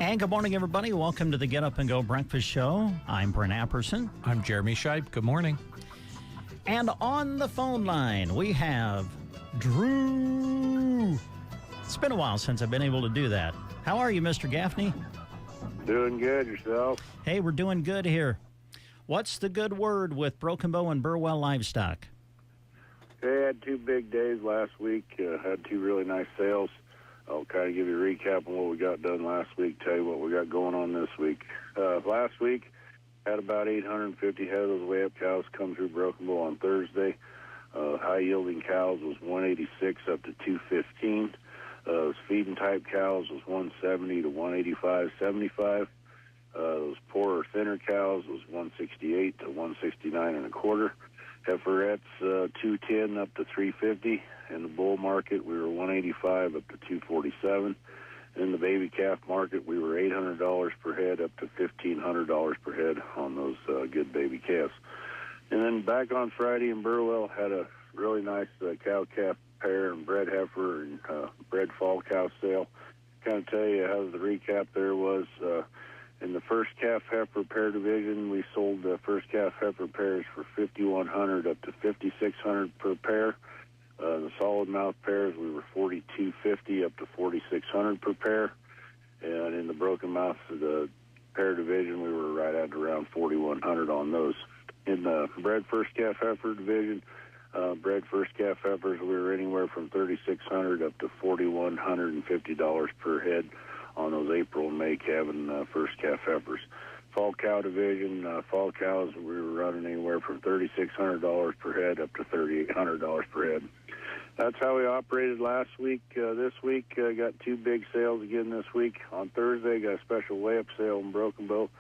And good morning, everybody. Welcome to the Get Up and Go Breakfast Show. I'm Brent Apperson. I'm Jeremy Scheib. Good morning. And on the phone line, we have Drew. It's been a while since I've been able to do that. How are you, Mr. Gaffney? Doing good. Yourself? Hey, we're doing good here. What's the good word with Broken Bow and Burwell Livestock? They had 2 big days last week. Had 2 really nice sales. I'll kind of give you a recap on what we got done last week, tell you what we got going on this week. Last week, had about 850 head of those weigh-up cows come through Broken Bow on Thursday. High-yielding cows was 186 up to 215. Those feeding type cows was 170 to 185.75. Those poorer, thinner cows was 168 to 169 and a quarter. Heiferettes 210 up to 350. In the bull market, we were 185 up to 247. In the baby calf market, we were $800 per head up to $1,500 per head on those good baby calves. And then back on Friday in Burwell, had a really nice cow-calf pair and bred heifer and bred fall cow sale. Kind of tell you how the recap there was. In the first calf heifer pair division, we sold the first calf heifer pairs for $5,100 up to $5,600 per pair. The solid mouth pairs, we were $4,250 up to $4,600 per pair. And in the broken mouth the pair division, we were right at around $4,100 on those. In the bred first calf heifer division, bred first calf heifers, we were anywhere from $3,600 up to $4,150 per head on those April and May calving first calf heifers. Fall cow division, fall cows, we were running anywhere from $3,600 per head up to $3,800 per head. That's how we operated last week. This week, got 2 big sales again this week. On Thursday, got a special weigh-up sale in Broken Bow,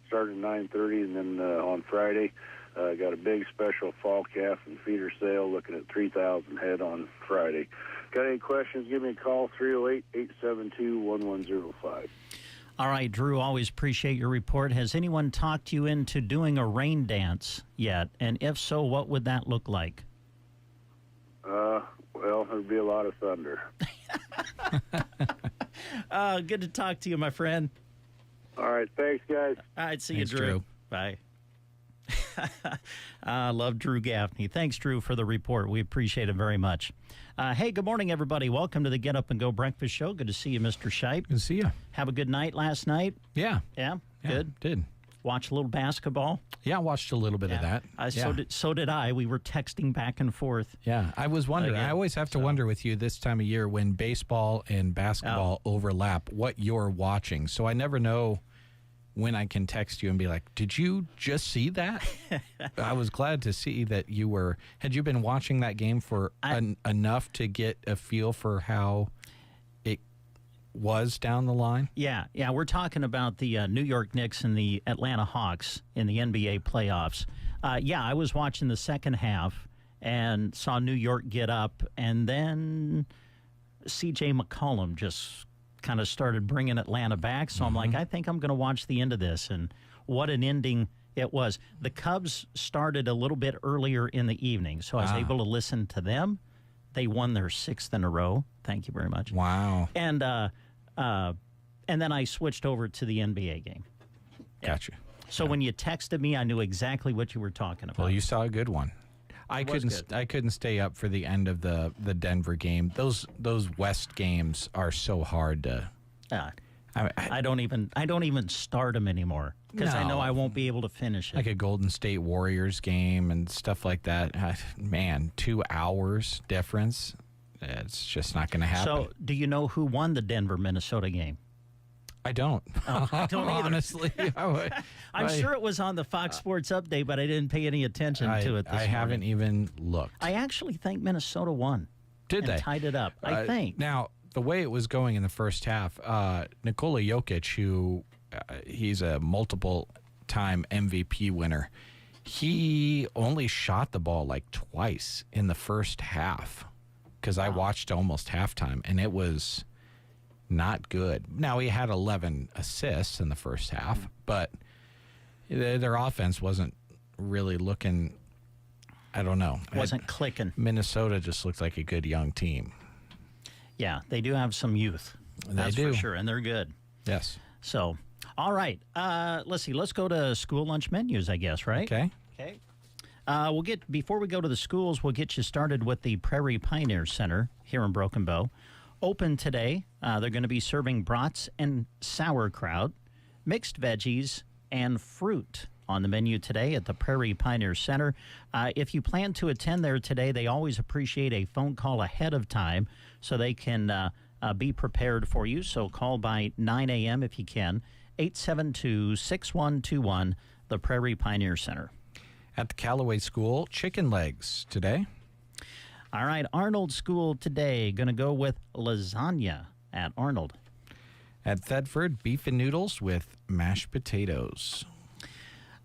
started at 9:30, and then on Friday, got a big special fall calf and feeder sale, looking at 3,000 head on Friday. Got any questions, give me a call, 308-872-1105. All right, Drew, always appreciate your report. Has anyone talked you into doing a rain dance yet? And if so, what would that look like? Well, there'd be a lot of thunder. Good to talk to you, my friend. All right, thanks, guys. All right, see Thanks, you, Drew. Drew. Bye. I love Drew Gaffney. Thanks, Drew, for the report. We appreciate it very much. Hey, good morning, everybody. Welcome to the Get Up and Go Breakfast Show. Good to see you, Mr. Scheib. Good to see you. Have a good night last night? Yeah. Yeah? Good? Did. Watch a little basketball? Yeah, I watched a little bit of that. So did I. We were texting back and forth. Yeah, I was wondering. I always have to wonder with you this time of year when baseball and basketball overlap what you're watching. So I never know when I can text you and be like, did you just see that? I was glad to see that you were. Had you been watching that game for enough to get a feel for how it was down the line? Yeah. We're talking about the New York Knicks and the Atlanta Hawks in the NBA playoffs. I was watching the second half and saw New York get up, and then C.J. McCollum just kind of started bringing Atlanta back. So I'm like, I think I'm going to watch the end of this. And what an ending it was. The Cubs started a little bit earlier in the evening, so I was able to listen to them. They won their 6th in a row. Thank you very much. Wow. And then I switched over to the NBA game. Yeah. Gotcha. So when you texted me, I knew exactly what you were talking about. Well, you saw a good one. I couldn't stay up for the end of the Denver game. Those West games are so hard to. I don't even start them anymore because I know I won't be able to finish it. Like a Golden State Warriors game and stuff like that. Man, 2 hours difference. It's just not going to happen. So, do you know who won the Denver-Minnesota game? I don't. Oh, I don't either. Honestly. I'm sure it was on the Fox Sports update, but I didn't pay any attention to it this morning. Haven't even looked. I actually think Minnesota won. Did they? Tied it up, I think. Now, the way it was going in the first half, Nikola Jokic, who he's a multiple-time MVP winner, he only shot the ball like twice in the first half because I watched almost halftime, and it was not good. Now, he had 11 assists in the first half, but their offense wasn't really looking, I don't know. Wasn't clicking. Minnesota just looked like a good young team. Yeah, they do have some youth. That's for sure, and they're good. Yes. So, all right. Let's see. Let's go to school lunch menus, I guess, right? Okay. Okay. Before we go to the schools, we'll get you started with the Prairie Pioneer Center here in Broken Bow. Open today. They're going to be serving brats and sauerkraut, mixed veggies, and fruit on the menu today at the Prairie Pioneer Center. If you plan to attend there today, they always appreciate a phone call ahead of time so they can be prepared for you. So call by 9 a.m. if you can. 872-6121, the Prairie Pioneer Center. At the Callaway School, chicken legs today. All right, Arnold School today, going to go with lasagna at Arnold. At Thedford, beef and noodles with mashed potatoes.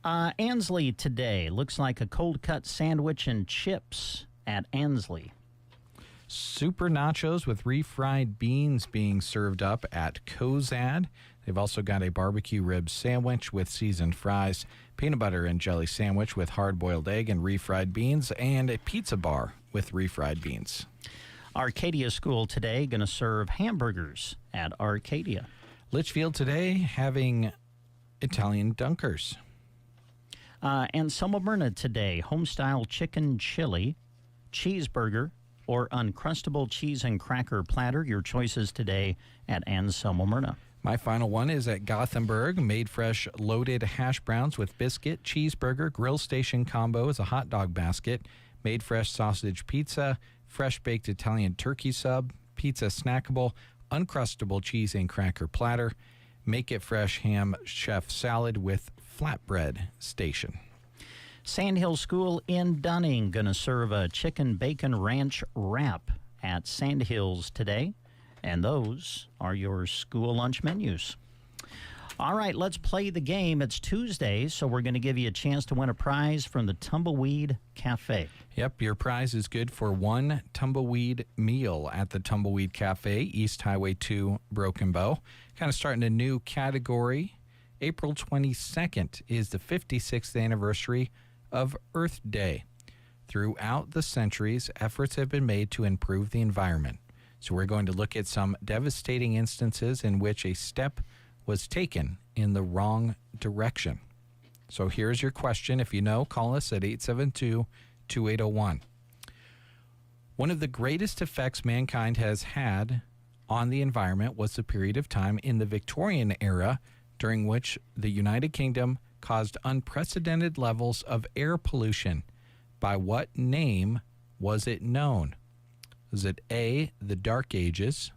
Ansley today, looks like a cold cut sandwich and chips at Ansley. Super nachos with refried beans being served up at Cozad. They've also got a barbecue rib sandwich with seasoned fries, peanut butter and jelly sandwich with hard-boiled egg and refried beans, and a pizza bar with refried beans. Arcadia School today going to serve hamburgers at Arcadia. Litchfield today having Italian dunkers. And Selma today, homestyle chicken chili, cheeseburger, or Uncrustable cheese and cracker platter. Your choices today at Anselmo Myrna. My final one is at Gothenburg. Made fresh loaded hash browns with biscuit, cheeseburger, grill station combo as a hot dog basket, made fresh sausage pizza, fresh baked Italian turkey sub, pizza snackable, Uncrustable cheese and cracker platter, make it fresh ham chef salad with flatbread station. Sandhill School in Dunning going to serve a chicken bacon ranch wrap at Sandhills today. And those are your school lunch menus. All right, let's play the game. It's Tuesday, so we're going to give you a chance to win a prize from the Tumbleweed Cafe. Yep, your prize is good for one tumbleweed meal at the Tumbleweed Cafe, East Highway 2, Broken Bow. Kind of starting a new category. April 22nd is the 56th anniversary of Earth Day. Throughout the centuries, efforts have been made to improve the environment. So we're going to look at some devastating instances in which a step was taken in the wrong direction. So here's your question. If you know, call us at 872-2801. One of the greatest effects mankind has had on the environment was the period of time in the Victorian era during which the United Kingdom caused unprecedented levels of air pollution. By what name was it known? Was it A, the Dark Ages,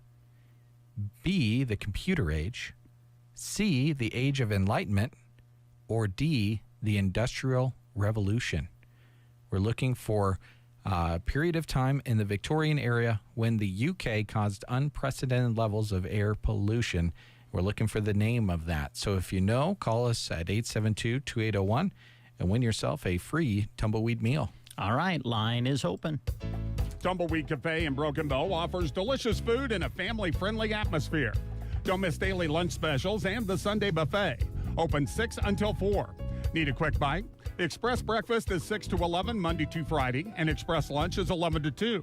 B, the Computer Age, C, the Age of Enlightenment, or D, the Industrial Revolution? We're looking for a period of time in the Victorian era when the UK caused unprecedented levels of air pollution. We're looking for the name of that. So if you know, call us at 872-2801 and win yourself a free tumbleweed meal. All right, line is open. Tumbleweed Cafe in Broken Bow offers delicious food in a family-friendly atmosphere. Don't miss daily lunch specials and the Sunday buffet. Open 6 until 4. Need a quick bite? Express breakfast is 6 to 11 Monday to Friday, and express lunch is 11 to 2.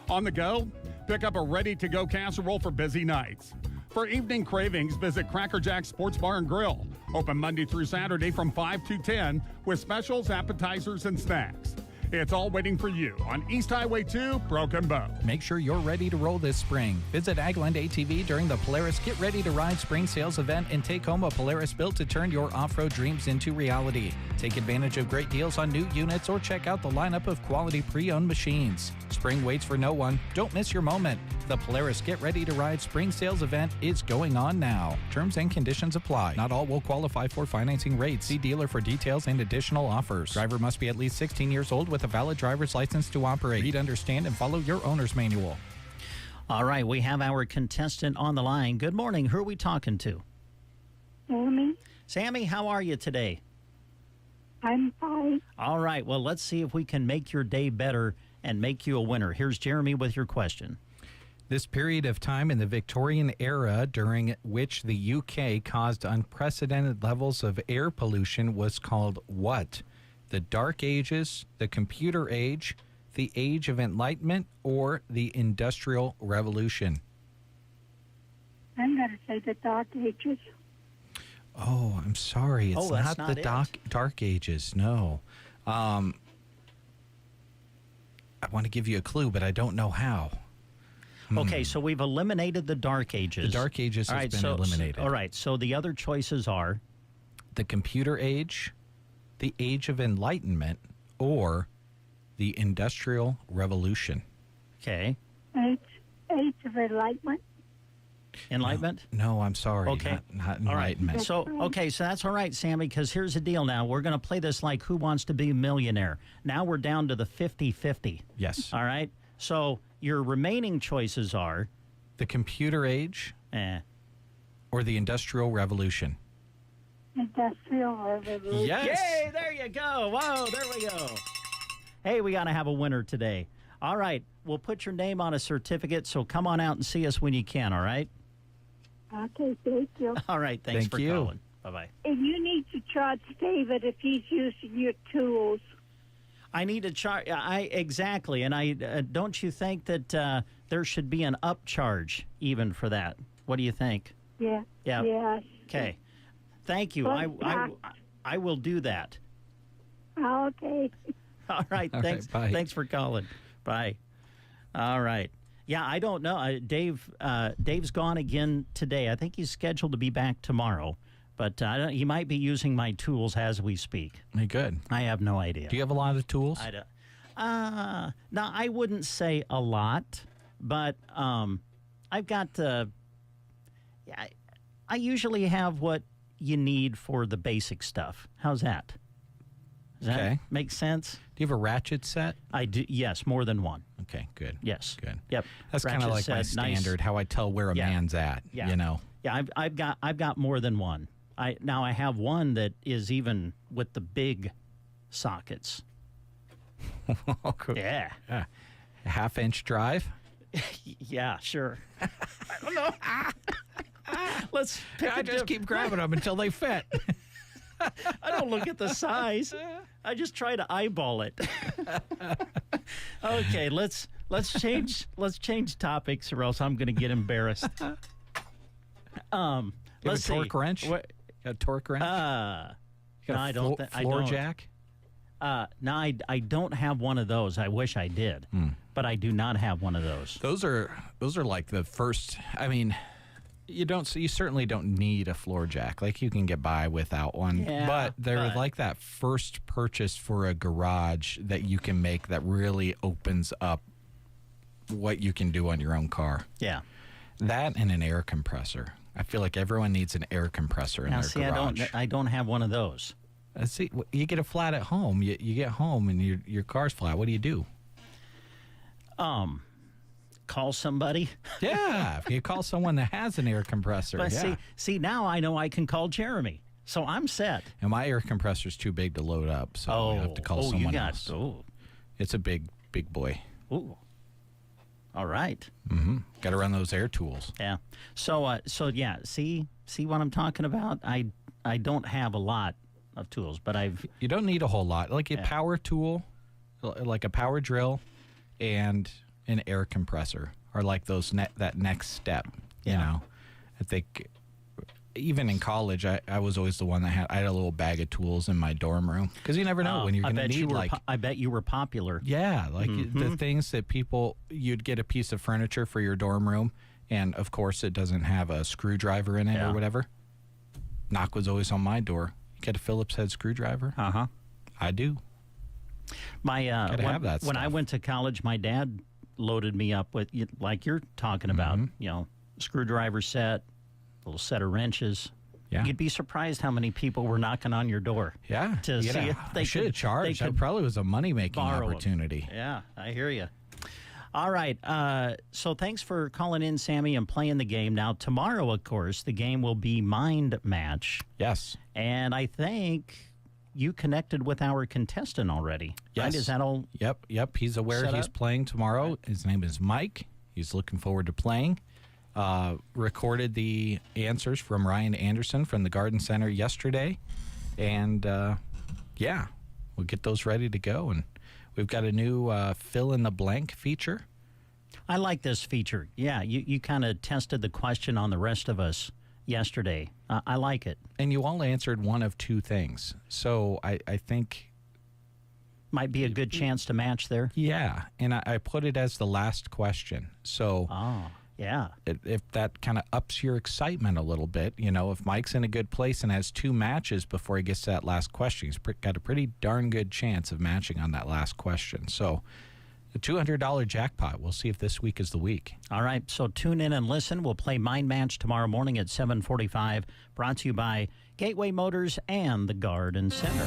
On the go, pick up a ready-to-go casserole for busy nights. For evening cravings, visit Cracker Jack Sports Bar and Grill. Open Monday through Saturday from 5 to 10 with specials, appetizers, and snacks. It's all waiting for you on East Highway 2, Broken Bow. Make sure you're ready to roll this spring. Visit Agland ATV during the Polaris Get Ready to Ride Spring Sales event and take home a Polaris built to turn your off-road dreams into reality. Take advantage of great deals on new units or check out the lineup of quality pre-owned machines. Spring waits for no one. Don't miss your moment. The Polaris Get Ready to Ride Spring Sales event is going on now. Terms and conditions apply. Not all will qualify for financing rates. See dealer for details and additional offers. Driver must be at least 16 years old with a valid driver's license to operate. Read, understand, and follow your owner's manual. All right, we have our contestant on the line. Good morning. Who are we talking to? Sammy. Sammy, how are you today? I'm fine. All right, well, let's see if we can make your day better and make you a winner. Here's Jeremy with your question. This period of time in the Victorian era during which the UK caused unprecedented levels of air pollution was called what? The Dark Ages, the Computer Age, the Age of Enlightenment, or the Industrial Revolution? I'm going to say the Dark Ages. Oh, I'm sorry. It's Oh, that's not not the it. Dark Ages. No. I want to give you a clue, but I don't know how. Okay, so we've eliminated the Dark Ages. The Dark Ages All has right, been so, eliminated. all right, so the other choices are The Computer Age, the Age of Enlightenment, or the Industrial Revolution. okay, Age of Enlightenment. Enlightenment. No, I'm sorry. Okay. Not All right. Enlightenment. So, okay, so that's all right, Sammy, because here's the deal now. We're going to play this like Who Wants to Be a Millionaire. Now we're down to the 50-50. Yes. All right? So your remaining choices are, The Computer Age or the Industrial Revolution. Industrial Revolution. Yes. Yay, there you go. Whoa, there we go. Hey, we got to have a winner today. All right, we'll put your name on a certificate, so come on out and see us when you can, all right? Okay, thank you. All right, thanks Thank for you. calling. Bye-bye. And you need to charge David if he's using your tools. I need to charge. Exactly, and I don't you think that there should be an upcharge even for that? What do you think? Yeah. Yeah. Yes. Okay, thank you. I will do that. Okay. All right, All right, thanks. bye. Thanks for calling. Bye. All right. Yeah, I don't know. Dave's gone again today. I think he's scheduled to be back tomorrow, but he might be using my tools as we speak. Hey, good. I have no idea. Do you have a lot of tools? I don't. Now I wouldn't say a lot, but I've got. I usually have what you need for the basic stuff. How's that? Does that Okay. make sense? Do you have a ratchet set? I do. Yes, more than one. Okay, good. Yes. Good. Yep. That's kind of Ratchet like my set, nice. standard, how I tell where a Yeah. man's at, Yeah. you know. Yeah, I've got more than one. I have one that is even with the big sockets. Yeah. A half-inch drive? Yeah, sure. I don't know. Let's pick I a just keep grabbing them until they fit. I don't look at the size. I just try to eyeball it. Okay, let's change topics, or else I'm going to get embarrassed. You Let's have a see. torque wrench? What- A torque wrench? You got no, a I don't. I floor don't. jack? No, I don't have one of those. I wish I did, but I do not have one of those. Those are like the first. I mean, you certainly don't need a floor jack. Like you can get by without one, Yeah, but they're but- like that first purchase for a garage that you can make that really opens up what you can do on your own car. Yeah. That and an air compressor. I feel like everyone needs an air compressor in Now, their see, garage. I don't have one of those. See, you get a flat at home. You get home and your car's flat. What do? Call somebody. Yeah, you call someone that has an air compressor. But Yeah. see, now I know I can call Jeremy, so I'm set. And my air compressor's too big to load up, so I have to call someone else. It's a big boy. Ooh. All right. Got to run those air tools. Yeah. So yeah. See what I'm talking about? I don't have a lot of tools, but You don't need a whole lot. Like a power tool, like a power drill, and an air compressor are like those that next step. You Yeah. know, I think even in college, I was always the one that I had a little bag of tools in my dorm room because you never know when you're going to need I bet you were popular. Yeah, like the things that you'd get a piece of furniture for your dorm room, and of course it doesn't have a screwdriver in it Yeah. or whatever. Knock was always on my door. You get a Phillips head screwdriver? Uh-huh. I do. My have that when I stuff. went to college, my dad loaded me up with like you're talking about, screwdriver set, little set of wrenches. Yeah. You'd be surprised how many people were knocking on your door. Yeah. To see if I they should could- have charged. they That could probably was a money-making borrow 'em. opportunity. Yeah, I hear you. All right. So thanks for calling in, Sammy, and playing the game. Now, tomorrow, of course, the game will be Mind Match. Yes. And I think you connected with our contestant already. Right? Yes. Is that all? Yep. He's aware Set he's up? playing tomorrow. His name is Mike. He's looking forward to playing. Recorded the answers from Ryan Anderson from the Garden Center yesterday. And, we'll get those ready to go. And we've got a new fill-in-the-blank feature. I like this feature. Yeah, you kind of tested the question on the rest of us yesterday. I like it. And you all answered one of two things. So I think, Might be a good chance to match there. yeah. And I put it as the last question. So Oh, yeah. if that kind of ups your excitement a little bit, if Mike's in a good place and has two matches before he gets to that last question, he's got a pretty darn good chance of matching on that last question. So the $200 jackpot, we'll see if this week is the week. All right, so tune in and listen. We'll play Mind Match tomorrow morning at 7:45, brought to you by Gateway Motors and the Garden Center.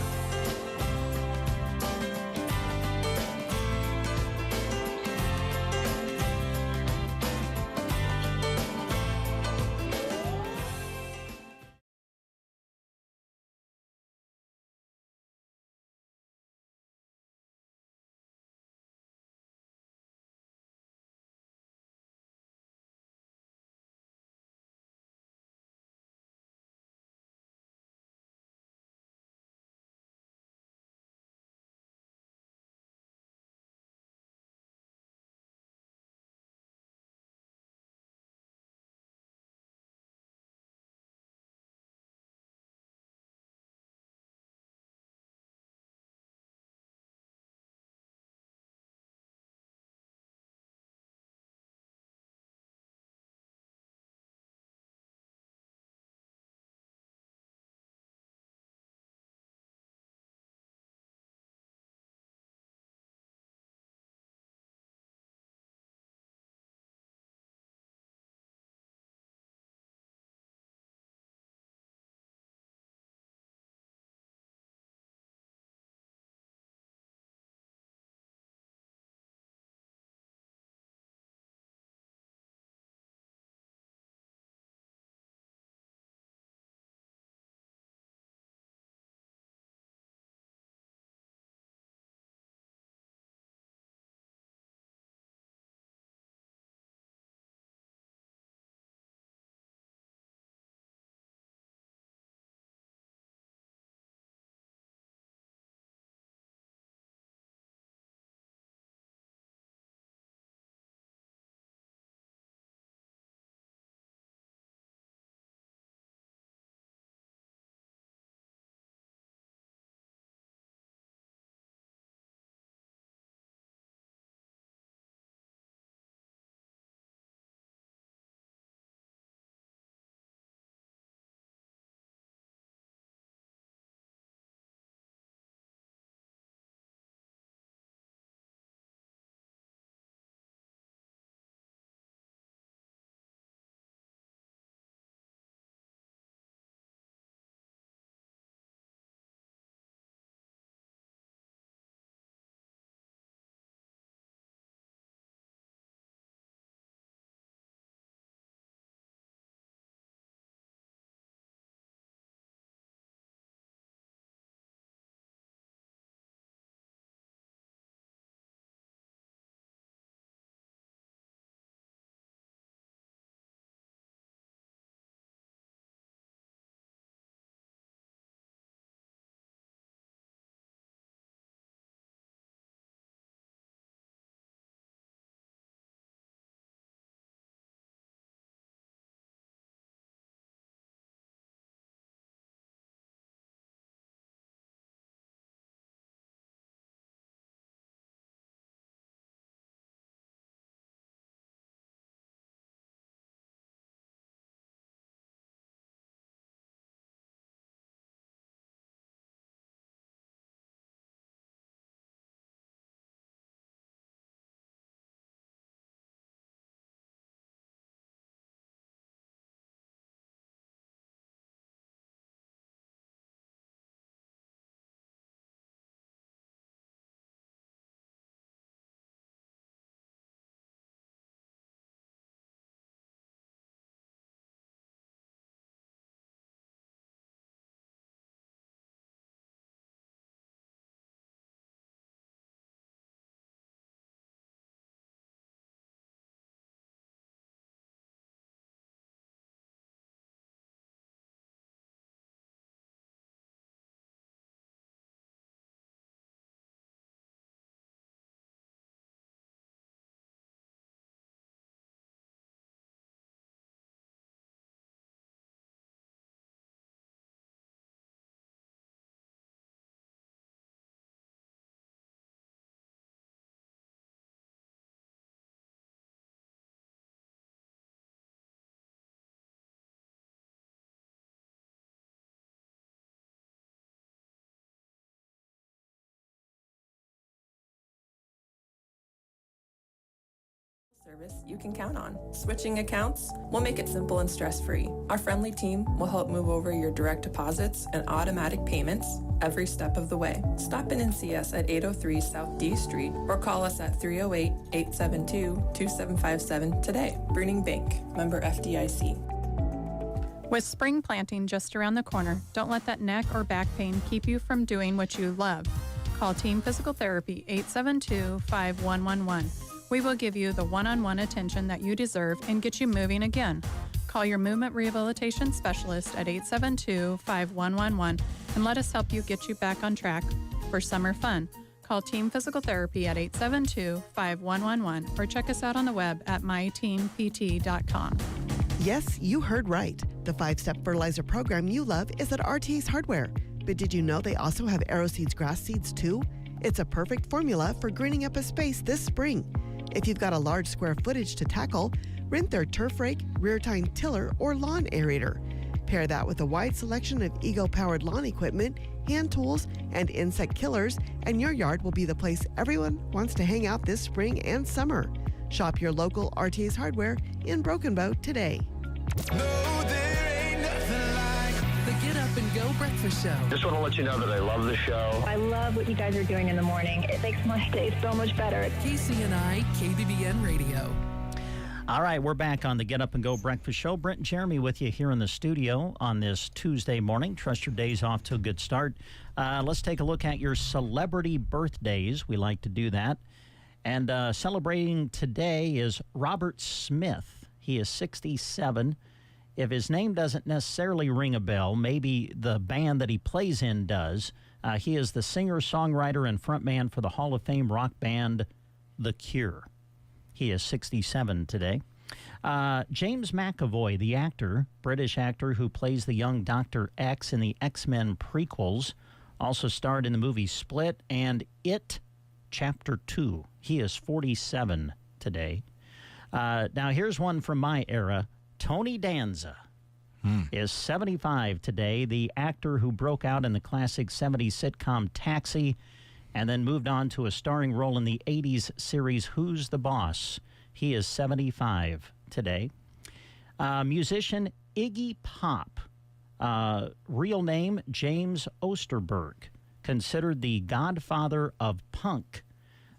service you can count on. Switching accounts? We'll make it simple and stress-free. Our friendly team will help move over your direct deposits and automatic payments every step of the way. Stop in and see us at 803 South D Street or call us at 308-872-2757 today. Bruning Bank, member FDIC. With spring planting just around the corner, don't let that neck or back pain keep you from doing what you love. Call Team Physical Therapy 872-5111. We will give you the one-on-one attention that you deserve and get you moving again. Call your movement rehabilitation specialist at 872-5111 and let us help you get you back on track for summer fun. Call Team Physical Therapy at 872-5111 or check us out on the web at myteampt.com. Yes, you heard right. The 5-step fertilizer program you love is at RT's Hardware. But did you know they also have Arrow Seeds grass seeds too? It's a perfect formula for greening up a space this spring. If you've got a large square footage to tackle, rent their turf rake, rear tine tiller, or lawn aerator. Pair that with a wide selection of Ego-powered lawn equipment, hand tools, and insect killers, and your yard will be the place everyone wants to hang out this spring and summer. Shop your local RT's Hardware in Broken Bow today. No, there ain't nothing like the Get Up and Go Breakfast Show. Just want to let you know that I love the show. I love what you guys are doing in the morning. It makes my day so much better. KCNI, KBBN Radio. All right, we're back on the Get Up and Go Breakfast Show. Brent and Jeremy with you here in the studio on this Tuesday morning. Trust your day's off to a good start. Let's take a look at your celebrity birthdays. We like to do that. And celebrating today is Robert Smith. He is 67. If his name doesn't necessarily ring a bell, maybe the band that he plays in does. He is the singer, songwriter, and frontman for the Hall of Fame rock band The Cure. He is 67 today. James McAvoy, the actor, British actor who plays the young Dr. X in the X-Men prequels, also starred in the movie Split and It Chapter 2. He is 47 today. Now, here's one from my era. Tony Danza is 75 today, the actor who broke out in the classic 70s sitcom Taxi and then moved on to a starring role in the 80s series Who's the Boss. He is 75 today. Musician Iggy Pop, real name James Osterberg, considered the godfather of punk.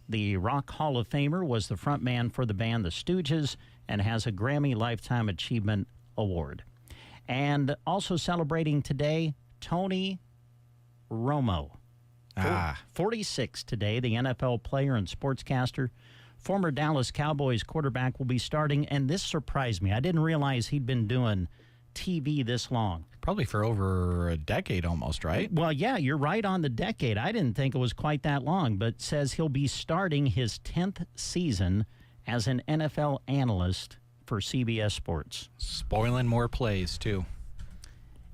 The Rock Hall of Famer was the frontman for the band The Stooges and has a Grammy Lifetime Achievement Award. And also celebrating today, Tony Romo. 46 today, the NFL player and sportscaster. Former Dallas Cowboys quarterback will be starting, and this surprised me. I didn't realize he'd been doing TV this long. Probably for over a decade almost, right? Well, yeah, you're right on the decade. I didn't think it was quite that long, but says he'll be starting his 10th season as an NFL analyst for CBS Sports. Spoiling more plays, too.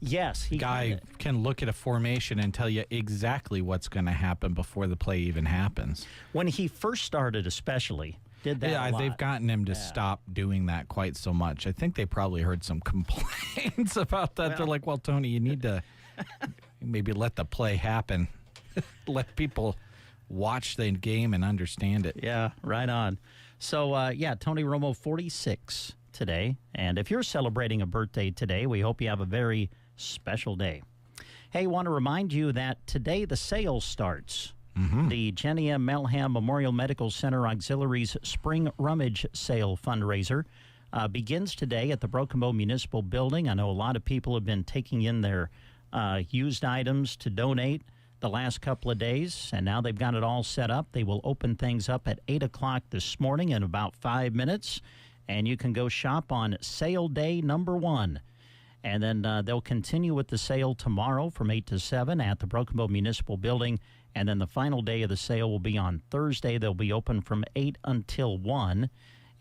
Yes. He Guy can look at a formation and tell you exactly what's going to happen before the play even happens. When he first started especially, did that a lot. They've gotten him to stop doing that quite so much. I think they probably heard some complaints about that. They're like, well, Tony, you need to maybe let the play happen. Let people watch the game and understand it. Yeah, right on. So, Tony Romo, 46 today. And if you're celebrating a birthday today, we hope you have a very special day. Hey, want to remind you that today the sale starts. The Jenny M. Melham Memorial Medical Center Auxiliaries Spring Rummage Sale fundraiser begins today at the Broken Bow Municipal Building. I know a lot of people have been taking in their used items to donate the last couple of days, and now they've got it all set up. They will open things up at 8 o'clock this morning in about 5 minutes, and you can go shop on sale day number 1. And then they'll continue with the sale tomorrow from 8 to 7 at the Broken Bow Municipal Building. And then the final day of the sale will be on Thursday. They'll be open from 8 until 1.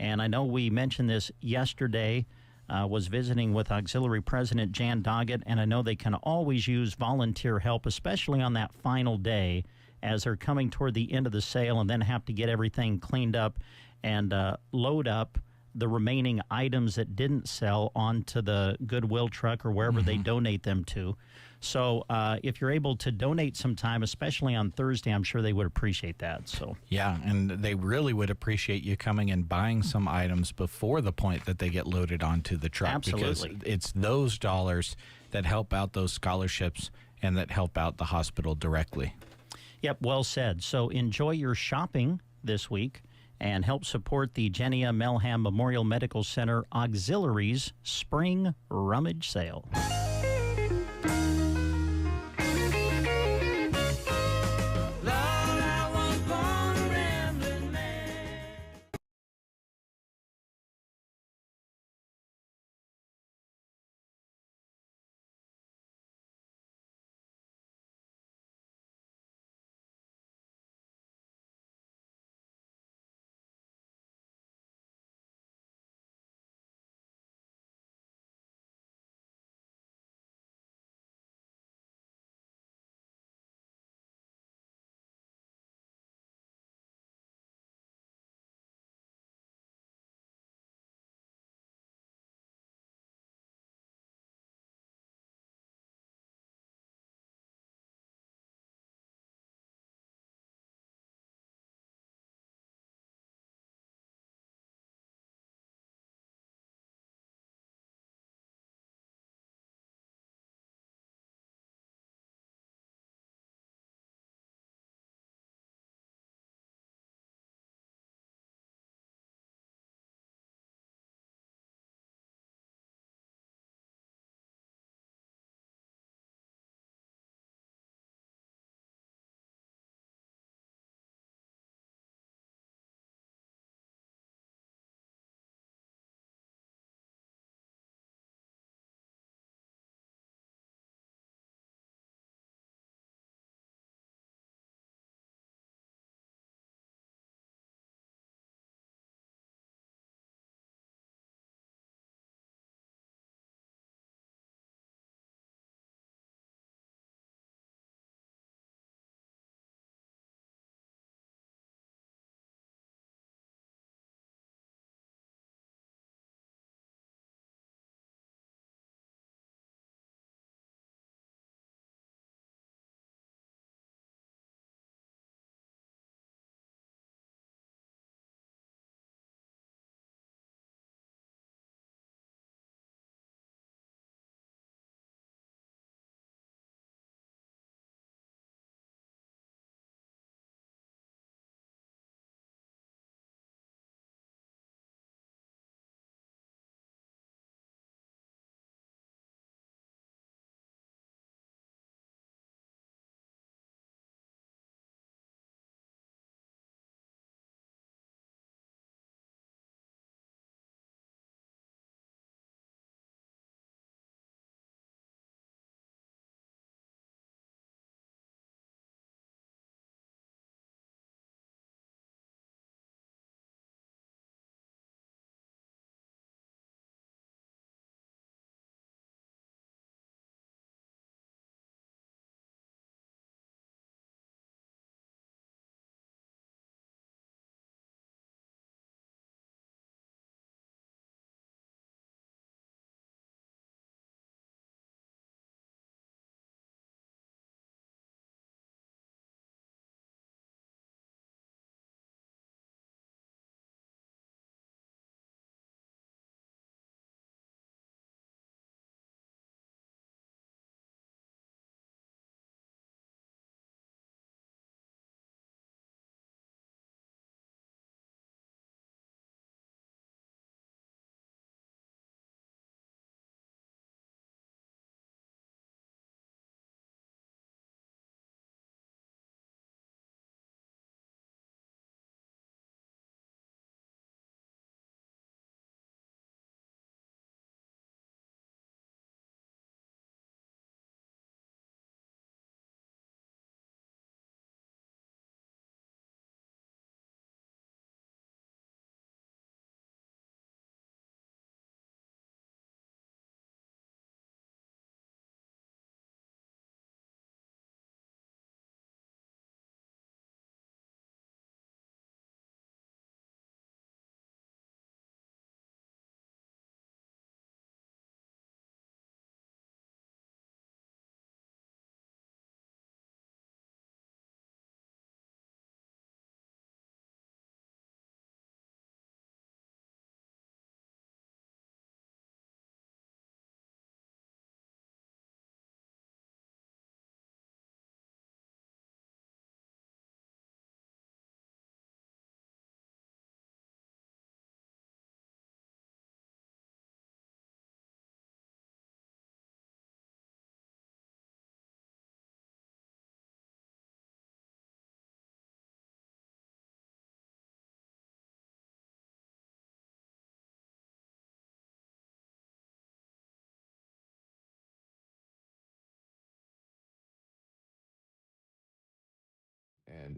And I know we mentioned this yesterday, was visiting with Auxiliary President Jan Doggett, and I know they can always use volunteer help, especially on that final day as they're coming toward the end of the sale and then have to get everything cleaned up and load up the remaining items that didn't sell onto the Goodwill truck or wherever they donate them to. So if you're able to donate some time, especially on Thursday, I'm sure they would appreciate that. So yeah, and they really would appreciate you coming and buying some items before the point that they get loaded onto the truck. Absolutely. Because it's those dollars that help out those scholarships and that help out the hospital directly. Yep, well said. So enjoy your shopping this week and help support the Genia Melham Memorial Medical Center Auxiliaries Spring Rummage Sale.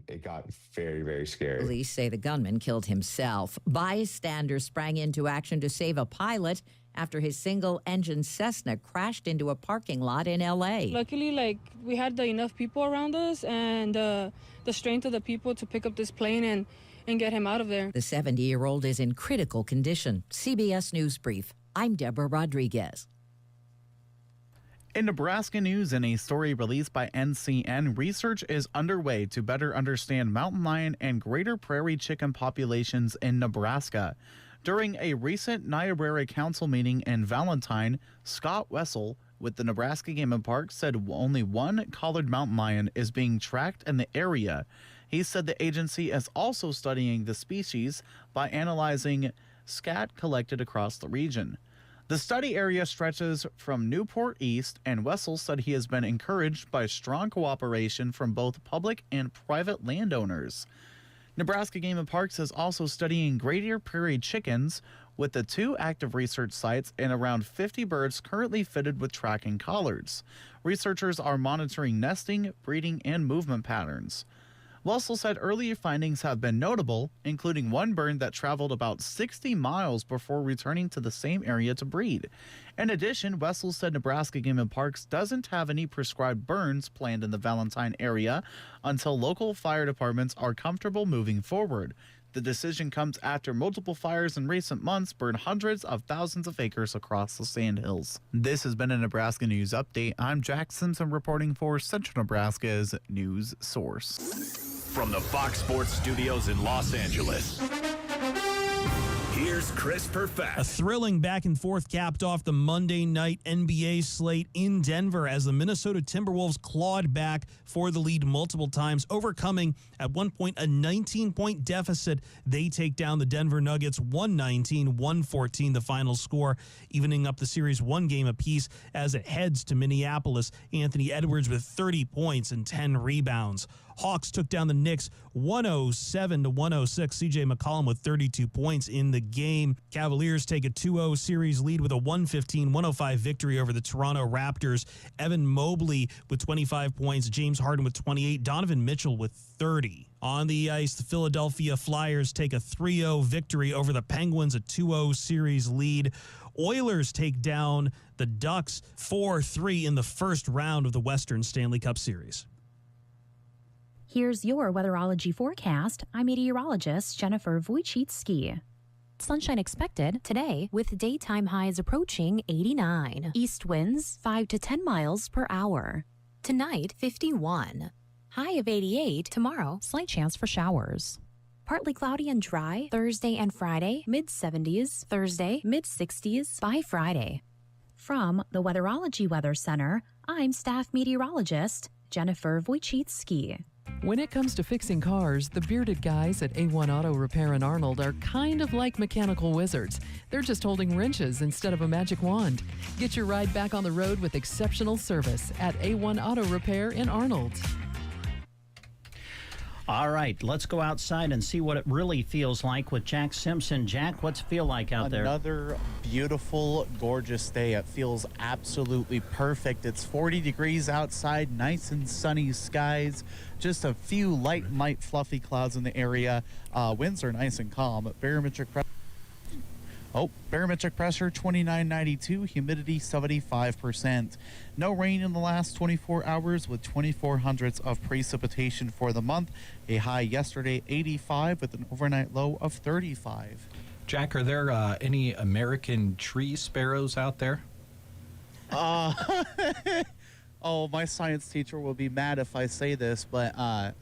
and it got very, very scary. Police say the gunman killed himself. Bystanders sprang into action to save a pilot after his single-engine Cessna crashed into a parking lot in L.A. Luckily, we had enough people around us and the strength of the people to pick up this plane and get him out of there. The 70-year-old is in critical condition. CBS News Brief. I'm Deborah Rodriguez. In Nebraska news, in a story released by NCN, research is underway to better understand mountain lion and greater prairie chicken populations in Nebraska. During a recent Niobrara Council meeting in Valentine, Scott Wessel with the Nebraska Game and Park said only one collared mountain lion is being tracked in the area. He said the agency is also studying the species by analyzing scat collected across the region. The study area stretches from Newport East, and Wessel said he has been encouraged by strong cooperation from both public and private landowners. Nebraska Game and Parks is also studying greater prairie chickens with the 2 active research sites and around 50 birds currently fitted with tracking collards. Researchers are monitoring nesting, breeding, and movement patterns. Wessel said earlier findings have been notable, including one bird that traveled about 60 miles before returning to the same area to breed. In addition, Wessel said Nebraska Game and Parks doesn't have any prescribed burns planned in the Valentine area until local fire departments are comfortable moving forward. The decision comes after multiple fires in recent months burned hundreds of thousands of acres across the Sandhills. This has been a Nebraska News Update. I'm Jack Simpson reporting for Central Nebraska's news source. From the Fox Sports Studios in Los Angeles, here's Chris Perfett. A thrilling back and forth capped off the Monday night NBA slate in Denver as the Minnesota Timberwolves clawed back for the lead multiple times, overcoming at one point a 19-point deficit. They take down the Denver Nuggets 119-114, the final score, evening up the series 1 game apiece as it heads to Minneapolis. Anthony Edwards with 30 points and 10 rebounds. Hawks took down the Knicks 107-106. CJ McCollum with 32 points in the game. Cavaliers take a 2-0 series lead with a 115-105 victory over the Toronto Raptors. Evan Mobley with 25 points. James Harden with 28. Donovan Mitchell with 30. On the ice, the Philadelphia Flyers take a 3-0 victory over the Penguins, a 2-0 series lead. Oilers take down the Ducks 4-3 in the first round of the Western Stanley Cup Series. Here's your weatherology forecast. I'm meteorologist Jennifer Wojcicki. Sunshine expected today with daytime highs approaching 89. East winds 5 to 10 miles per hour. Tonight, 51. High of 88. Tomorrow, slight chance for showers. Partly cloudy and dry Thursday and Friday, mid-70s. Thursday, mid-60s by Friday. From the Weatherology Weather Center, I'm staff meteorologist Jennifer Wojcicki. When it comes to fixing cars, the bearded guys at A1 Auto Repair in Arnold are kind of like mechanical wizards. They're just holding wrenches instead of a magic wand. Get your ride back on the road with exceptional service at A1 Auto Repair in Arnold. All right, let's go outside and see what it really feels like with Jack Simpson. Jack, what's it feel like out there? Another beautiful, gorgeous day. It feels absolutely perfect. It's 40 degrees outside, nice and sunny skies. Just a few light, fluffy clouds in the area. Winds are nice and calm. Barometric pressure 29.92, humidity 75%. No rain in the last 24 hours with 24 hundredths of precipitation for the month. A high yesterday 85 with an overnight low of 35. Jack, are there any American tree sparrows out there? Oh, my science teacher will be mad if I say this, but I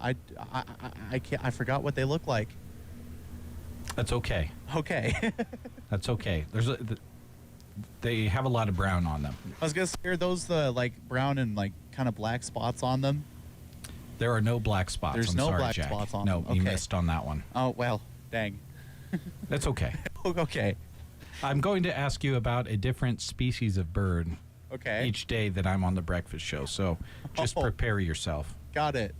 forgot what they look like. That's okay. Okay. That's okay. They have a lot of brown on them. I was gonna say, are those the brown and kind of black spots on them? There are no black spots. There's I'm no sorry, black Jack. spots on no, them. you missed on that one. Oh well, dang. That's okay. Okay. I'm going to ask you about a different species of bird. Okay. Each day that I'm on the breakfast show, so just prepare yourself. Got it.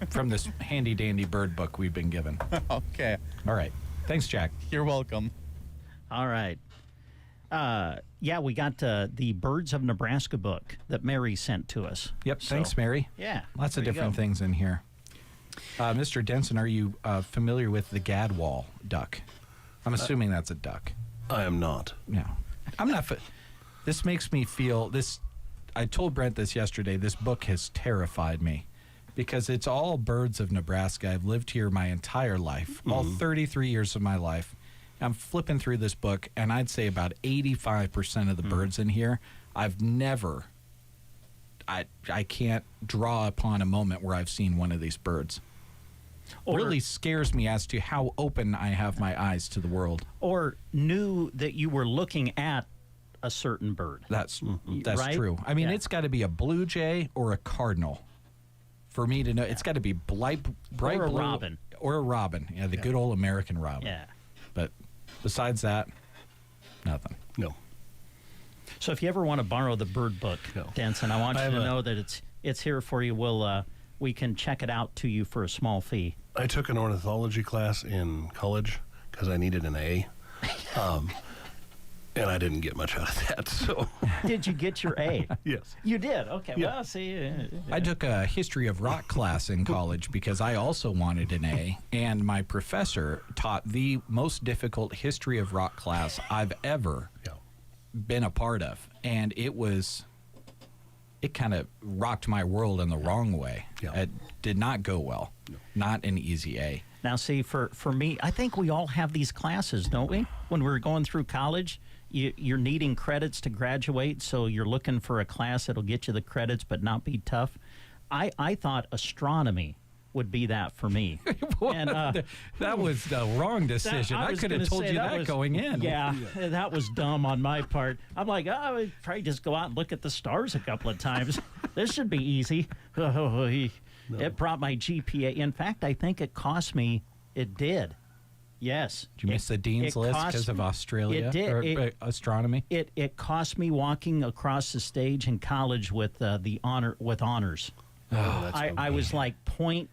From this handy dandy bird book we've been given. Okay. All right. Thanks, Jack. You're welcome. All right. Yeah, we got the Birds of Nebraska book that Mary sent to us. Yep. Thanks, Mary. Yeah. Lots of there you different go. things in here. Mr. Denson, are you familiar with the gadwall duck? I'm assuming that's a duck. I am not. No. I'm not. This makes me feel this. I told Brent this yesterday. This book has terrified me because it's all birds of Nebraska. I've lived here my entire life, all 33 years of my life. I'm flipping through this book, and I'd say about 85% of the birds in here, I've never, I can't draw upon a moment where I've seen one of these birds. Really scares me as to how open I have my eyes to the world. Or knew that you were looking at a certain bird. That's right? true. I mean, it's got to be a blue jay or a cardinal for me to know. It's got to be bright or a blue. robin. Or a robin. Yeah, the good old American robin. Yeah. But besides that, nothing. No. So if you ever want to borrow the bird book, Denson, I want you to know that it's here for you. We can check it out to you for a small fee. I took an ornithology class in college because I needed an A. And I didn't get much out of that. So, did you get your A? Yes. You did? Okay. Yeah. Well, see. I took a history of rock class in college because I also wanted an A, and my professor taught the most difficult history of rock class I've ever been a part of, and it kind of rocked my world in the wrong way. It did not go well. No. Not an easy A. Now, see, for me, I think we all have these classes, don't we? When we're going through college, you're needing credits to graduate, so you're looking for a class that'll get you the credits but not be tough. I thought astronomy would be that for me. And, that was the wrong decision. I could have told you that going in. Yeah, that was dumb on my part. I'm like, I would probably just go out and look at the stars a couple of times. This should be easy. It brought my GPA. In fact, I think it cost me. It did. Yes. Did you miss the dean's list because of Australia? It did. Or astronomy? It cost me walking across the stage in college with honors. Oh, I was like 0.1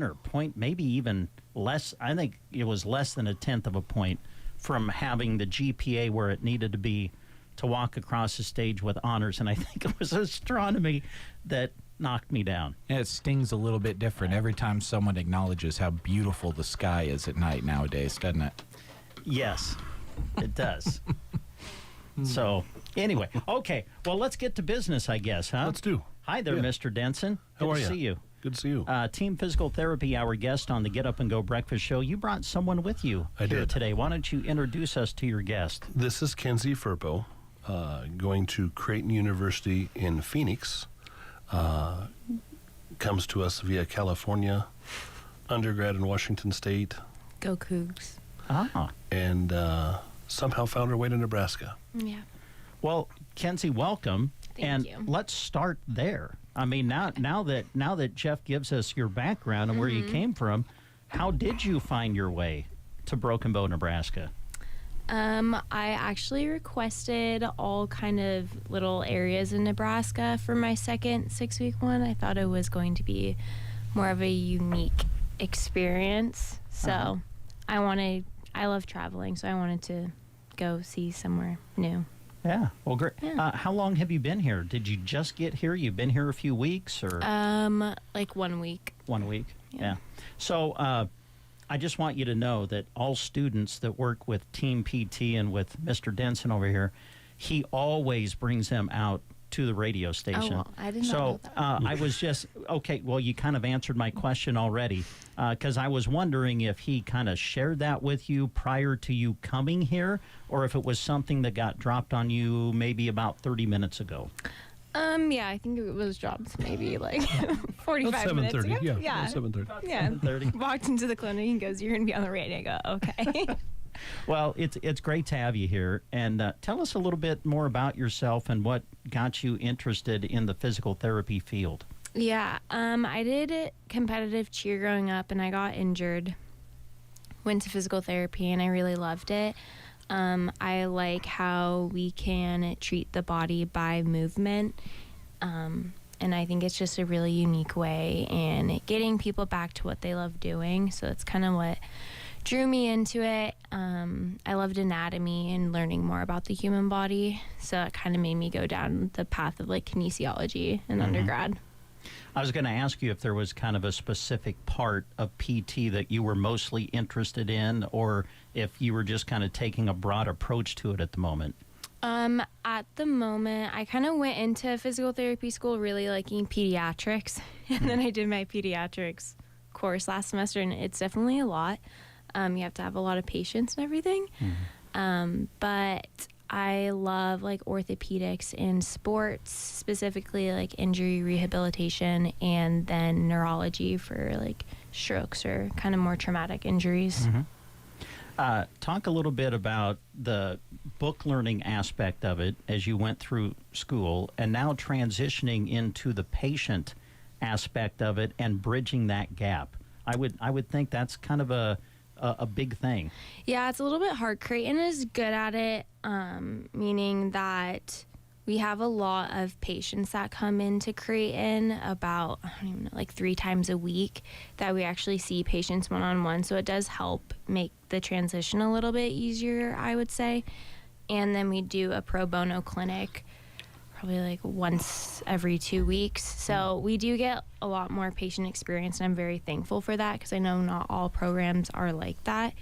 or maybe even less. I think it was less than a tenth of a point from having the GPA where it needed to be to walk across the stage with honors. And I think it was astronomy that knocked me down. Yeah, it stings a little bit different every time someone acknowledges how beautiful the sky is at night nowadays, doesn't it? Yes, it does. So, anyway, okay. Well, let's get to business, I guess, huh? Let's do. Hi there, Mr. Denson. How are Good you? to see you. Good to see you. Team Physical Therapy, our guest on the Get Up and Go Breakfast Show. You brought someone with you I here did. today. Why don't you introduce us to your guest? This is Kenzie Furpo, going to Creighton University in Phoenix. Comes to us via California, undergrad in Washington State. Go Cougs. Ah. And somehow found her way to Nebraska. Yeah. Well, Kenzie, welcome. Thank you. Let's start there. I mean, now that Jeff gives us your background and where you came from, how did you find your way to Broken Bow, Nebraska? I actually requested all kind of little areas in Nebraska for my second 6-week one. I thought it was going to be more of a unique experience. So I love traveling, so I wanted to go see somewhere new. Yeah. Well, great. Yeah. How long have you been here? Did you just get here? You've been here a few weeks or? Like 1 week. 1 week. Yeah. So, I just want you to know that all students that work with Team PT and with Mr. Denson over here, he always brings them out to the radio station. Oh, well, I did not know that. I was just, okay, well, you kind of answered my question already, because I was wondering if he kind of shared that with you prior to you coming here, or if it was something that got dropped on you maybe about 30 minutes ago. Yeah, I think it was dropped maybe like 45 minutes ago. 7:30, yeah. 7:30. Yeah. 7:30. Walked into the clinic and goes, "You're going to be on the radio." I go, "Okay." Well, it's great to have you here. And tell us a little bit more about yourself and what got you interested in the physical therapy field. Yeah, I did competitive cheer growing up, and I got injured. Went to physical therapy, and I really loved it. I like how we can treat the body by movement, and I think it's just a really unique way in getting people back to what they love doing. So it's kind of what drew me into it. I loved anatomy and learning more about the human body, so it kind of made me go down the path of like kinesiology in undergrad. I was going to ask you if there was kind of a specific part of PT that you were mostly interested in, or if you were just kind of taking a broad approach to it at the moment. At the moment, I kind of went into physical therapy school really liking pediatrics, and then I did my pediatrics course last semester, and it's definitely a lot. You have to have a lot of patience and everything. But I love like orthopedics in sports, specifically like injury rehabilitation, and then neurology for like strokes or kind of more traumatic injuries. Talk a little bit about the book learning aspect of it as you went through school, and now transitioning into the patient aspect of it and bridging that gap. I would think that's kind of a big thing. Yeah, it's a little bit hard. Creighton is good at it, meaning that we have a lot of patients that come into Creighton about, I don't even know, like 3 times a week that we actually see patients one-on-one. So it does help make the transition a little bit easier, I would say. And then we do a pro bono clinic probably like once every 2 weeks. So we do get a lot more patient experience, and I'm very thankful for that because I know not all programs are like that.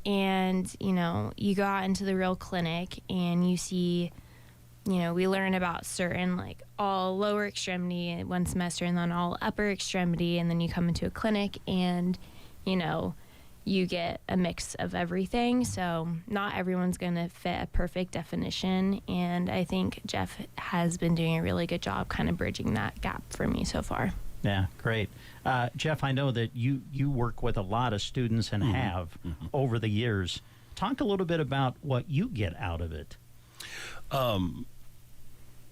And, you know, you go out into the real clinic and you see, you know, we learn about certain like all lower extremity one semester and then all upper extremity, and then you come into a clinic and, you know, you get a mix of everything. So not everyone's going to fit a perfect definition, and I think Jeff has been doing a really good job kind of bridging that gap for me so far. Yeah, great. Jeff, I know that you work with a lot of students and have over the years. Talk a little bit about what you get out of it.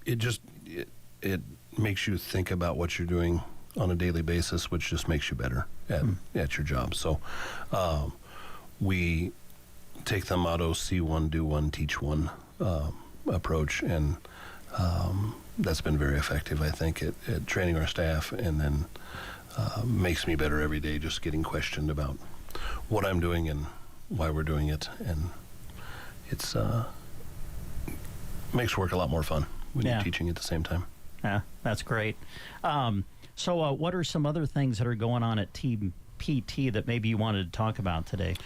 It makes you think about what you're doing on a daily basis, which just makes you better at your job. So we take the motto, see one, do one, teach one approach, and that's been very effective, I think, at training our staff, and then makes me better every day just getting questioned about what I'm doing and why we're doing it, and it's makes work a lot more fun when you're teaching at the same time. Yeah, that's great. So what are some other things that are going on at Team PT that maybe you wanted to talk about today?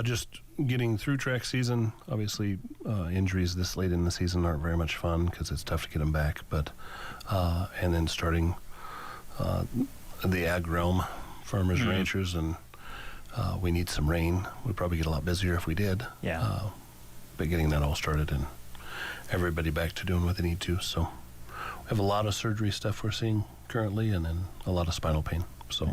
Just getting through track season. Obviously, injuries this late in the season aren't very much fun because it's tough to get them back. But and then starting the ag realm, farmers, ranchers, and we need some rain. We'd probably get a lot busier if we did. Yeah. But getting that all started and everybody back to doing what they need to. So we have a lot of surgery stuff we're seeing currently, and then a lot of spinal pain. So,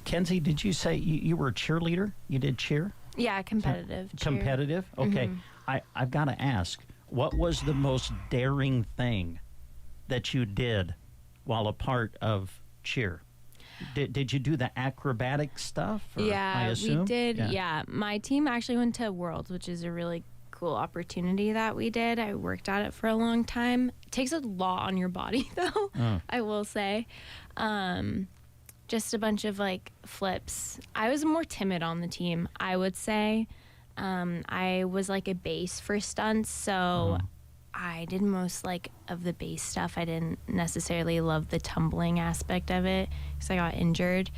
Kenzie, did you say you were a cheerleader? You did cheer? Yeah, competitive. Competitive? Okay. I've got to ask, what was the most daring thing that you did while a part of cheer? Did you do the acrobatic stuff? Or, yeah, I assume? we did. Yeah, my team actually went to Worlds, which is a really cool opportunity that we did. I worked at it for a long time. It takes a lot on your body, though, I will say. Just a bunch of like flips. I was more timid on the team, I would say. I was like a base for stunts, so I did most like of the base stuff. I didn't necessarily love the tumbling aspect of it because I got injured.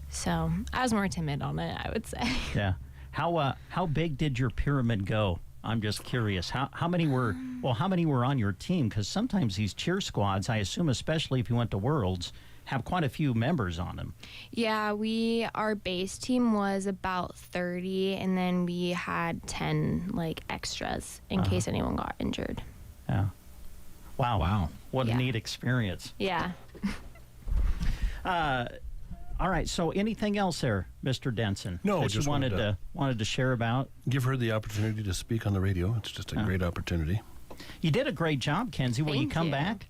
So I was more timid on it, I would say. Yeah. How big did your pyramid go? I'm just curious. How many were on your team? Because sometimes these cheer squads, I assume, especially if you went to Worlds, have quite a few members on them. Yeah, our base team was about 30, and then we had 10 like extras in case anyone got injured. Yeah. Wow. What a neat experience. Yeah. All right. So, anything else there, Mr. Denson? No, that just you wanted to share about. Give her the opportunity to speak on the radio. It's just a great opportunity. You did a great job, Kenzie. Will you come back?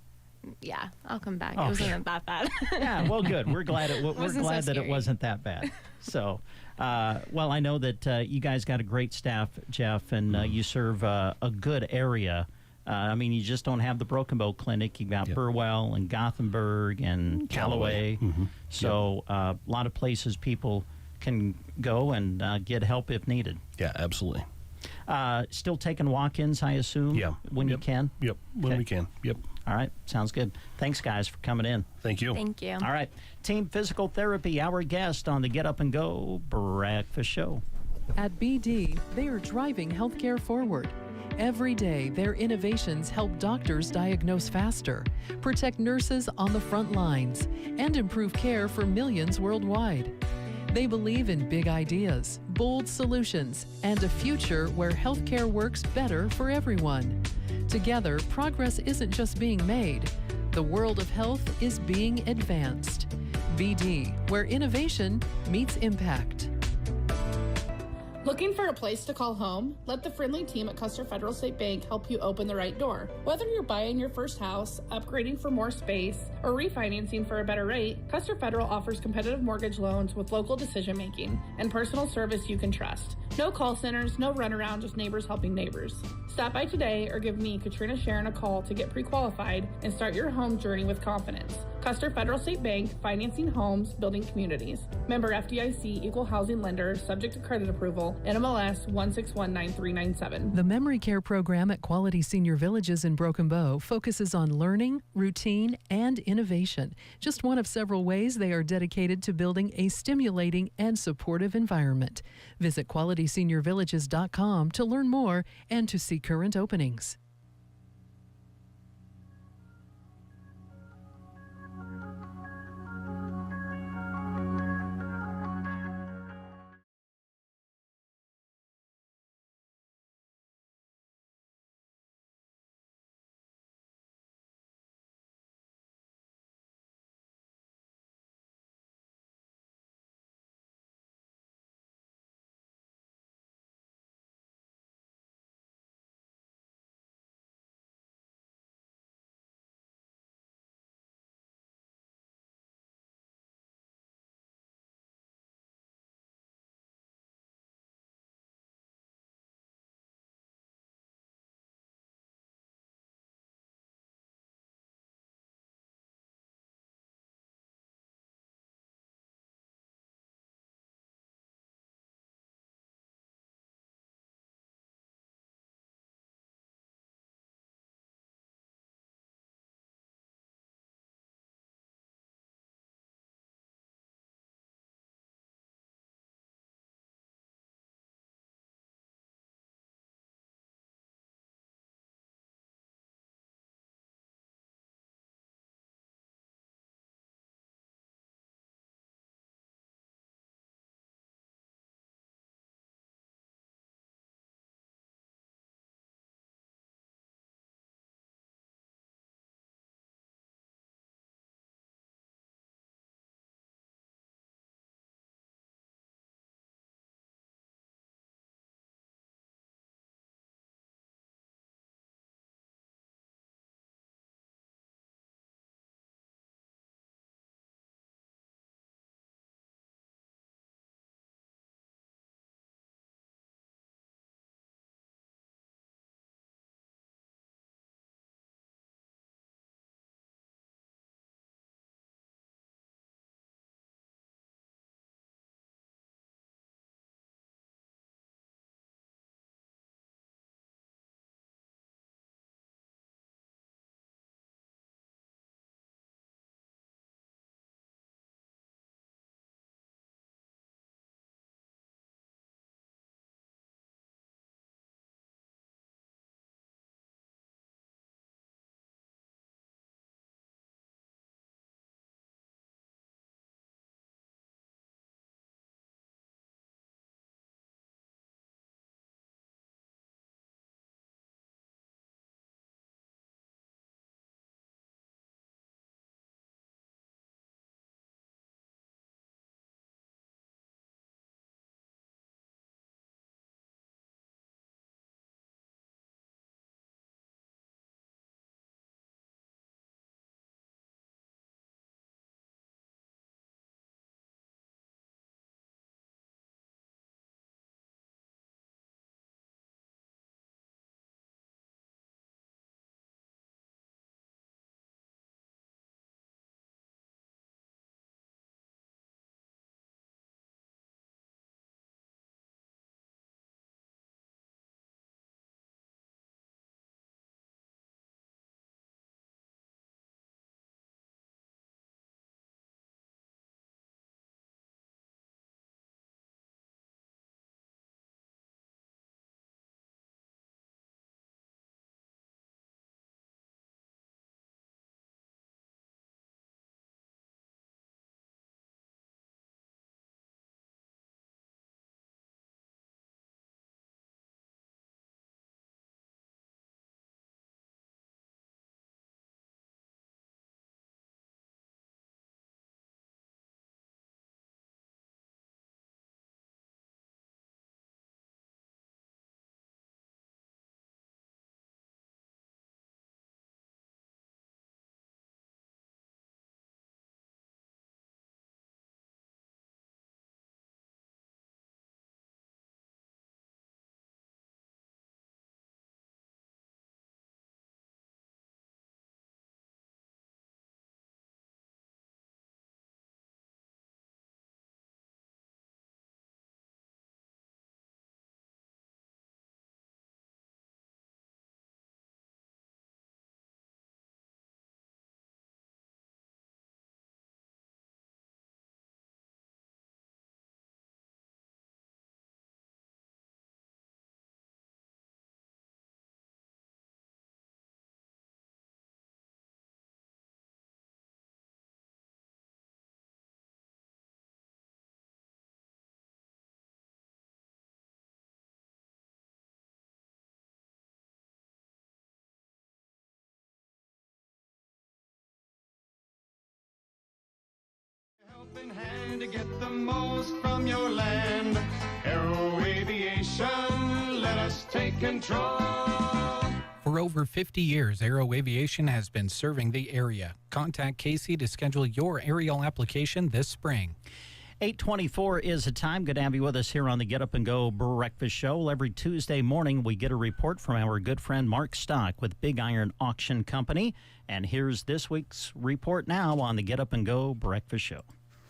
Yeah, I'll come back. Oh, it wasn't that bad. Yeah, well, good. We're glad that it wasn't that bad. So, well, I know that you guys got a great staff, Jeff, and you serve a good area. I mean, you just don't have the Broken Bow Clinic. You've got Burwell and Gothenburg and Callaway. So a lot of places people can go and get help if needed. Yeah, absolutely. Still taking walk-ins, I assume? Yeah. When you can? Yep, when we can. Yep. All right, sounds good. Thanks, guys, for coming in. Thank you. Thank you. All right, Team Physical Therapy, our guest on the Get Up and Go Breakfast Show. At BD, they are driving healthcare forward. Every day, their innovations help doctors diagnose faster, protect nurses on the front lines, and improve care for millions worldwide. They believe in big ideas, bold solutions, and a future where healthcare works better for everyone. Together, progress isn't just being made. The world of health is being advanced. BD, where innovation meets impact. Looking for a place to call home? Let the friendly team at Custer Federal State Bank help you open the right door. Whether you're buying your first house, upgrading for more space, or refinancing for a better rate, Custer Federal offers competitive mortgage loans with local decision making and personal service you can trust. No call centers, no runaround, just neighbors helping neighbors. Stop by today or give me, Katrina Sharon, a call to get pre-qualified and start your home journey with confidence. Custer Federal State Bank, financing homes, building communities. Member FDIC, equal housing lender, subject to credit approval, NMLS 1619397. The Memory Care program at Quality Senior Villages in Broken Bow focuses on learning, routine, and innovation. Just one of several ways they are dedicated to building a stimulating and supportive environment. Visit QualitySeniorVillages.com to learn more and to see current openings. And to get the most from your land, Aero Aviation, let us take control. For over 50 years, Aero Aviation has been serving the area. Contact Casey to schedule your aerial application this spring. 8:24 is the time. Good to have you with us here on the Get Up and Go Breakfast Show. Every Tuesday morning, we get a report from our good friend Mark Stock with Big Iron Auction Company. And here's this week's report now on the Get Up and Go Breakfast Show.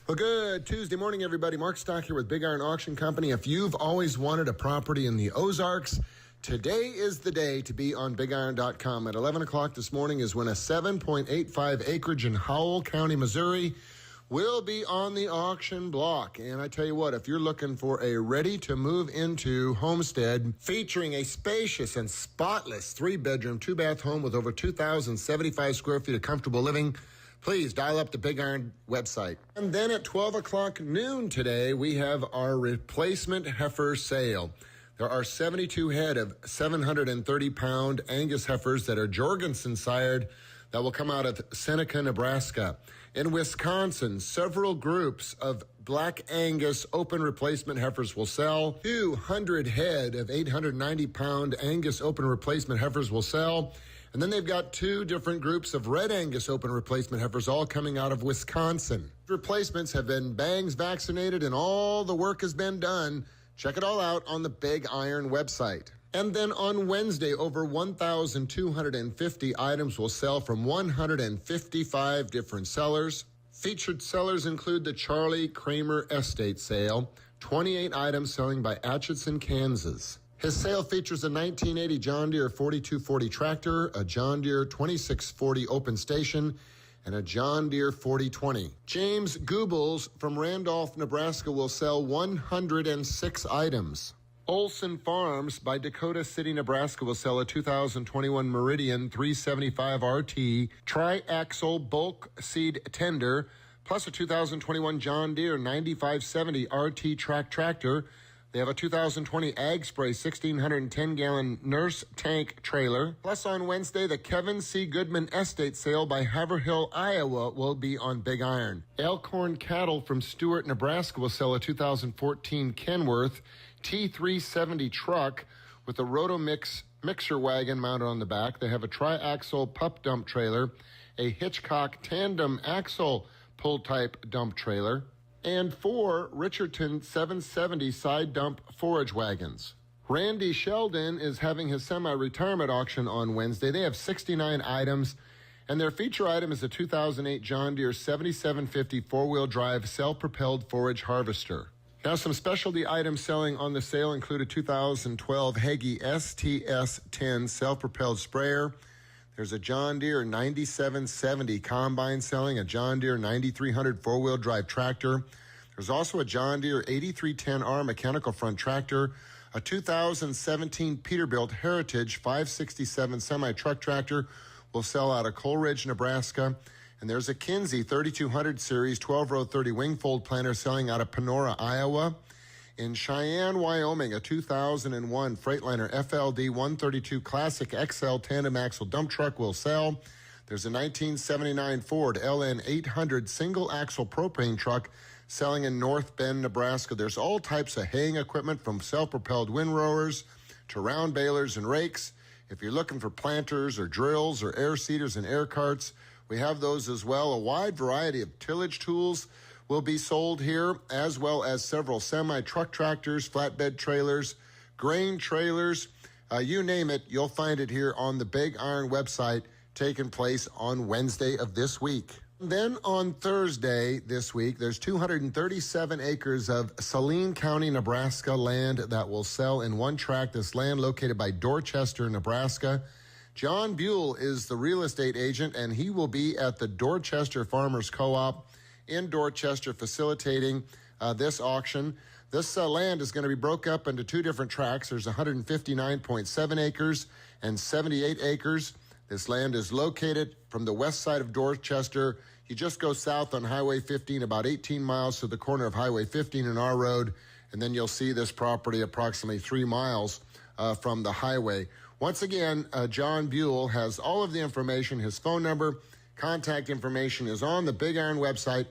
Well, good Tuesday morning, everybody. Mark Stock here with Big Iron Auction Company. If you've always wanted a property in the Ozarks, today is the day to be on BigIron.com. At 11 o'clock this morning is when a 7.85 acreage in Howell County, Missouri, will be on the auction block. And I tell you what, if you're looking for a ready-to-move into homestead featuring a spacious and spotless 3-bedroom, 2-bath home with over 2,075 square feet of comfortable living, please dial up the Big Iron website. And then at 12 o'clock noon today, we have our replacement heifer sale. There are 72 head of 730-pound Angus heifers that are Jorgensen sired that will come out of Seneca, Nebraska. In Wisconsin, several groups of Black Angus open replacement heifers will sell. 200 head of 890-pound Angus open replacement heifers will sell. And then they've got 2 different groups of Red Angus open replacement heifers all coming out of Wisconsin. Replacements have been bangs vaccinated and all the work has been done. Check it all out on the Big Iron website. And then on Wednesday, over 1,250 items will sell from 155 different sellers. Featured sellers include the Charlie Kramer Estate Sale, 28 items selling by Atchison, Kansas. His sale features a 1980 John Deere 4240 tractor, a John Deere 2640 open station, and a John Deere 4020. James Goebbels from Randolph, Nebraska will sell 106 items. Olson Farms by Dakota City, Nebraska will sell a 2021 Meridian 375 RT tri-axle bulk seed tender, plus a 2021 John Deere 9570 RT track tractor. They have a 2020 Ag Spray 1,610-gallon nurse tank trailer. Plus on Wednesday, the Kevin C. Goodman Estate Sale by Haverhill, Iowa will be on Big Iron. Elkhorn Cattle from Stewart, Nebraska will sell a 2014 Kenworth T370 truck with a Rotomix mixer wagon mounted on the back. They have a tri-axle pup dump trailer, a Hitchcock tandem axle pull-type dump trailer, and 4 Richardson 770 side dump forage wagons. Randy Sheldon is having his semi-retirement auction on Wednesday. They have 69 items, and their feature item is a 2008 John Deere 7750 four-wheel drive self-propelled forage harvester. Now, some specialty items selling on the sale include a 2012 Hagee STS-10 self-propelled sprayer. There's a John Deere 9770 combine selling, a John Deere 9300 four-wheel drive tractor. There's also a John Deere 8310R mechanical front tractor, a 2017 Peterbilt Heritage 567 semi-truck tractor will sell out of Coleridge, Nebraska. And there's a Kinsey 3200 series 12-row 30 wingfold planter selling out of Panora, Iowa. In Cheyenne, Wyoming, a 2001 Freightliner FLD 132 Classic XL tandem axle dump truck will sell. There's a 1979 Ford LN 800 single axle propane truck selling in North Bend, Nebraska. There's all types of haying equipment from self-propelled windrowers to round balers and rakes. If you're looking for planters or drills or air seeders and air carts, we have those as well. A wide variety of tillage tools will be sold here, as well as several semi-truck tractors, flatbed trailers, grain trailers. You name it, you'll find it here on the Big Iron website, taking place on Wednesday of this week. Then on Thursday this week, there's 237 acres of Saline County, Nebraska land that will sell in one tract. This land located by Dorchester, Nebraska. John Buell is the real estate agent, and he will be at the Dorchester Farmers Co-op in Dorchester facilitating this auction. This land is going to be broke up into 2 different tracts. There's 159.7 acres and 78 acres. This land is located from the west side of Dorchester. You just go south on Highway 15 about 18 miles to the corner of Highway 15 and our road, and then you'll see this property approximately 3 miles from the highway. Once again, John Buell has all of the information. His phone number, contact information is on the Big Iron website.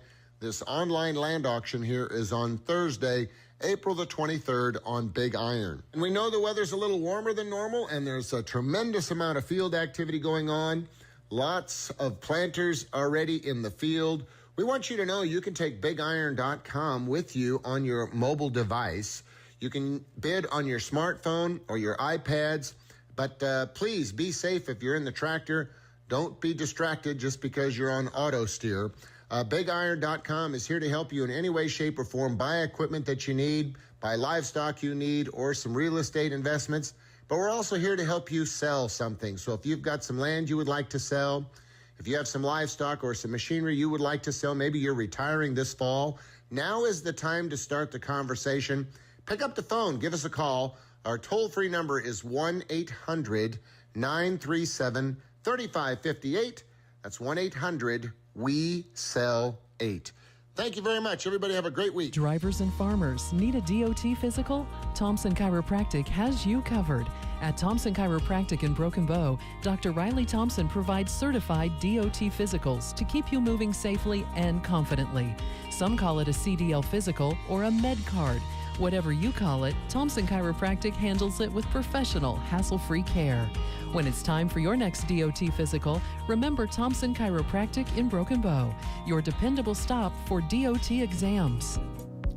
This online land auction here is on Thursday, April the 23rd on Big Iron. And we know the weather's a little warmer than normal, and there's a tremendous amount of field activity going on. Lots of planters already in the field. We want you to know you can take BigIron.com with you on your mobile device. You can bid on your smartphone or your iPads, but please be safe if you're in the tractor. Don't be distracted just because you're on auto steer. BigIron.com is here to help you in any way, shape, or form. Buy equipment that you need, buy livestock you need, or some real estate investments. But we're also here to help you sell something. So if you've got some land you would like to sell, if you have some livestock or some machinery you would like to sell, maybe you're retiring this fall, now is the time to start the conversation. Pick up the phone. Give us a call. Our toll-free number is 1-800-937-3558. That's 1-800-WE-SELL-8. Thank you very much. Everybody have a great week. Drivers and farmers need a DOT physical? Thompson Chiropractic has you covered. At Thompson Chiropractic in Broken Bow, Dr. Riley Thompson provides certified DOT physicals to keep you moving safely and confidently. Some call it a CDL physical or a med card. Whatever you call it, Thompson Chiropractic handles it with professional, hassle-free care. When it's time for your next DOT physical, remember Thompson Chiropractic in Broken Bow, your dependable stop for DOT exams.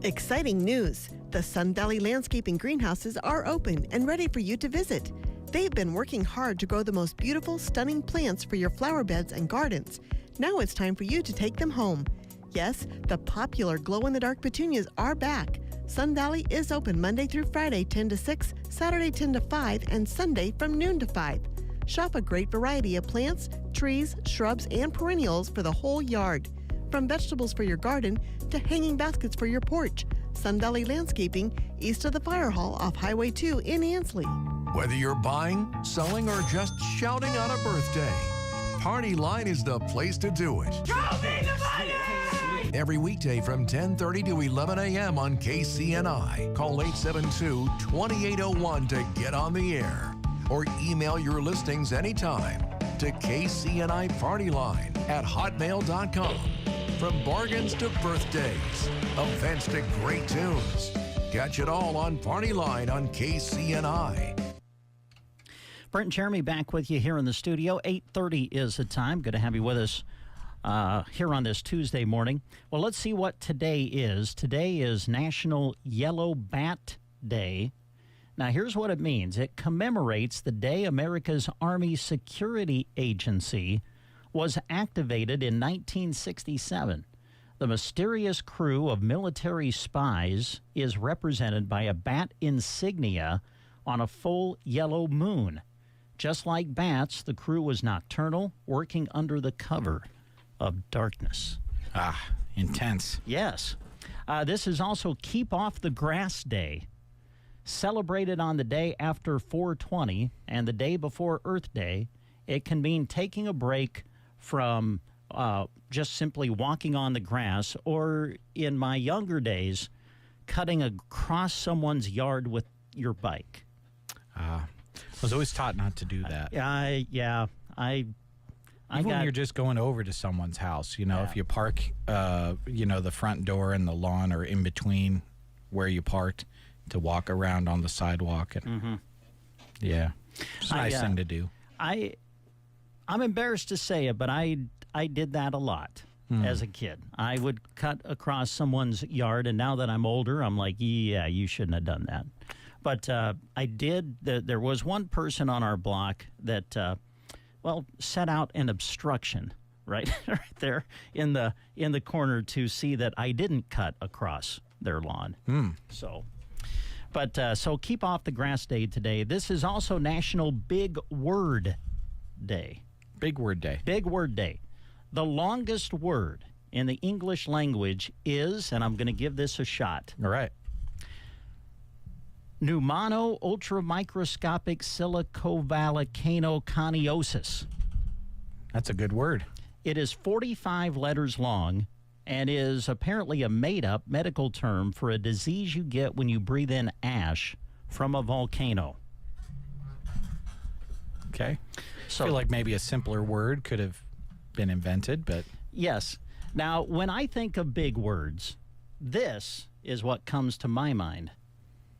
Exciting news! The Sun Valley Landscaping Greenhouses are open and ready for you to visit. They've been working hard to grow the most beautiful, stunning plants for your flower beds and gardens. Now it's time for you to take them home. Yes, the popular glow-in-the-dark petunias are back. Sun Valley is open Monday through Friday 10 to 6, Saturday 10 to 5, and Sunday from noon to 5. Shop a great variety of plants, trees, shrubs, and perennials for the whole yard. From vegetables for your garden to hanging baskets for your porch. Sun Valley Landscaping, east of the Fire Hall off Highway 2 in Ansley. Whether you're buying, selling, or just shouting on a birthday, Party Line is the place to do it. Show me the money! Every weekday from 10:30 to 11 a.m. on KCNI. Call 872-2801 to get on the air. Or email your listings anytime to KCNIPartyline@hotmail.com. From bargains to birthdays, events to great tunes. Catch it all on Party Line on KCNI. Brent and Jeremy back with you here in the studio. 8:30 is the time. Good to have you with us here on this Tuesday morning. Well, let's see what today is. Today is National Yellow Bat Day. Now, here's what it means. It commemorates the day America's Army Security Agency was activated in 1967. The mysterious crew of military spies is represented by a bat insignia on a full yellow moon. Just like bats, the crew was nocturnal, working under the cover of darkness. Ah, intense. Yes. This is also Keep Off the Grass Day, celebrated on the day after 4/20 and the day before Earth Day. It can mean taking a break from just simply walking on the grass, or in my younger days, cutting across someone's yard with your bike. I was always taught not to do that. Even when you're just going over to someone's house, if you park, the front door and the lawn are in between where you parked, to walk around on the sidewalk. And yeah, it's a nice thing to do. I'm embarrassed to say it, but I did that a lot as a kid. I would cut across someone's yard, and now that I'm older, I'm like, yeah, you shouldn't have done that. But I did. There was one person on our block that, set out an obstruction right there in the corner to see that I didn't cut across their lawn. So keep off the grass day today. This is also National Big Word Day. Big Word Day. Big Word Day. The longest word in the English language is, and I'm going to give this a shot. All right. Pneumono ultramicroscopic silicovolcanoconiosis. That's a good word. It is 45 letters long and is apparently a made-up medical term for a disease you get when you breathe in ash from a volcano. Okay. So I feel like maybe a simpler word could have been invented, but... Yes. Now, when I think of big words, this is what comes to my mind.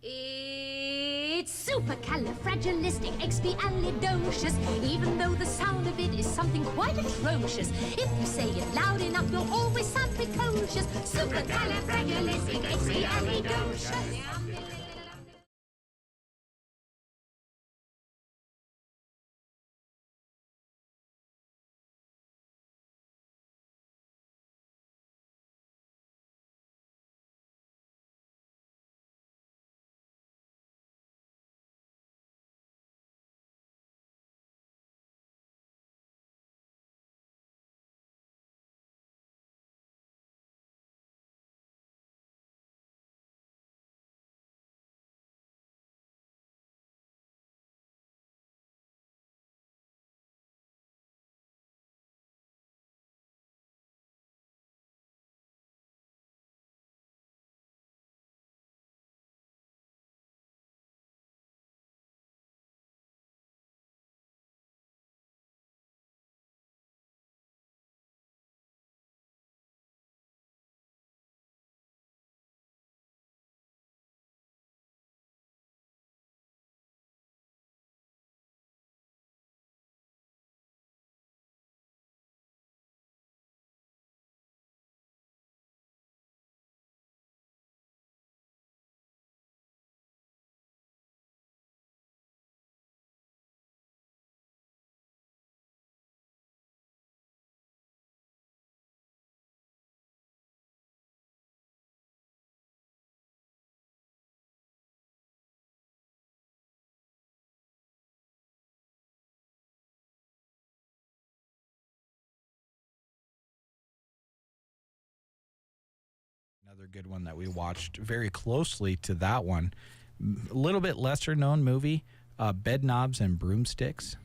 It's supercalifragilisticexpialidocious, even though the sound of it is something quite atrocious. If you say it loud enough, you'll always sound precocious. Supercalifragilisticexpialidocious. Another good one that we watched very closely to that one. A little bit lesser known movie, Bed Knobs and Broomsticks.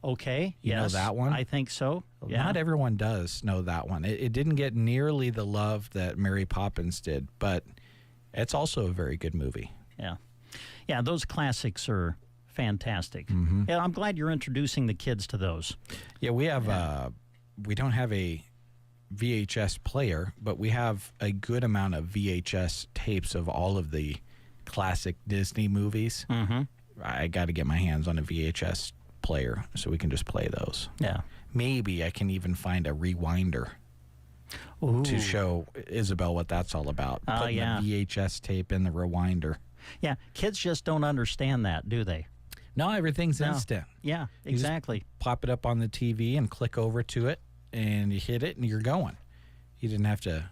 Okay, You know that one? I think so. Yeah. Not everyone does know that one. It didn't get nearly the love that Mary Poppins did, but it's also a very good movie. Yeah. Yeah, those classics are fantastic. Mm-hmm. Yeah, I'm glad you're introducing the kids to those. Yeah, we have we don't have a VHS player, but we have a good amount of VHS tapes of all of the classic Disney movies. Mm-hmm. I got to get my hands on a VHS player so we can just play those. Yeah. Maybe I can even find a rewinder to show Isabel what that's all about. Putting yeah. the VHS tape in the rewinder. Yeah, kids just don't understand that, do they? No, everything's instant. Yeah, You just exactly. pop it up on the TV and click over to it, and you hit it, and you're going. You didn't have to,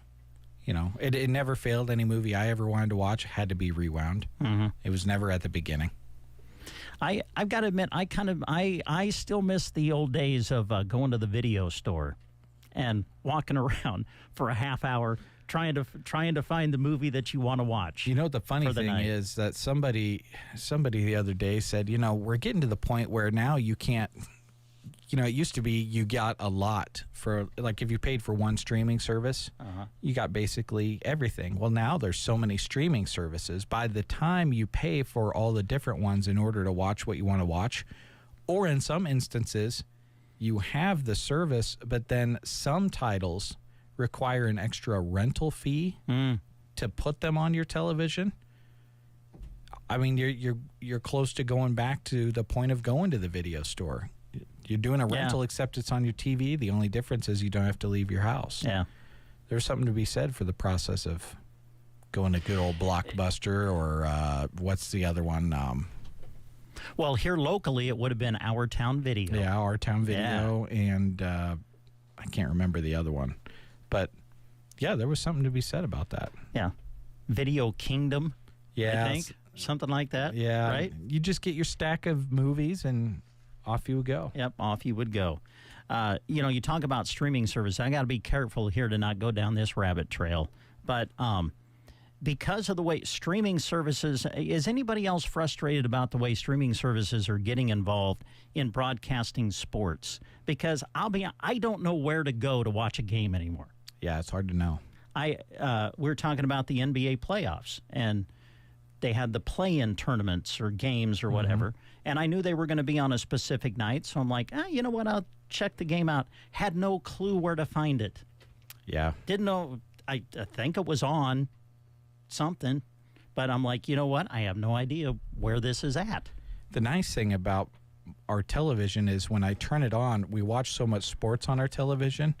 it never failed. Any movie I ever wanted to watch had to be rewound. Mm-hmm. It was never at the beginning. I've got to admit, I still miss the old days of going to the video store and walking around for a half hour trying to find the movie that you want to watch. You know, the funny thing is that somebody the other day said, we're getting to the point where now you can't. It used to be you got a lot for, like, if you paid for one streaming service, you got basically everything. Well, now there's so many streaming services. By the time you pay for all the different ones in order to watch what you want to watch, or in some instances, you have the service, but then some titles require an extra rental fee to put them on your television. I mean, you're close to going back to the point of going to the video store. You're doing a rental, except it's on your TV. The only difference is you don't have to leave your house. Yeah. There's something to be said for the process of going to good old Blockbuster or what's the other one? Well, here locally, it would have been Our Town Video. Yeah, Our Town Video, and I can't remember the other one. But, yeah, there was something to be said about that. Yeah. Video Kingdom, yeah, I think. Something like that. Yeah. Right? You just get your stack of movies and off you would go. Yep, off you would go. You talk about streaming service. I got to be careful here to not go down this rabbit trail. But because of the way streaming services, is anybody else frustrated about the way streaming services are getting involved in broadcasting sports? Because I don't know where to go to watch a game anymore. Yeah, it's hard to know. We're talking about the NBA playoffs, and they had the play-in tournaments or games or whatever, and I knew they were going to be on a specific night, so I'm like, you know what, I'll check the game out. Had no clue where to find it. Yeah. Didn't know. I think it was on something, but I'm like, you know what? I have no idea where this is at. The nice thing about our television is when I turn it on, we watch so much sports on our television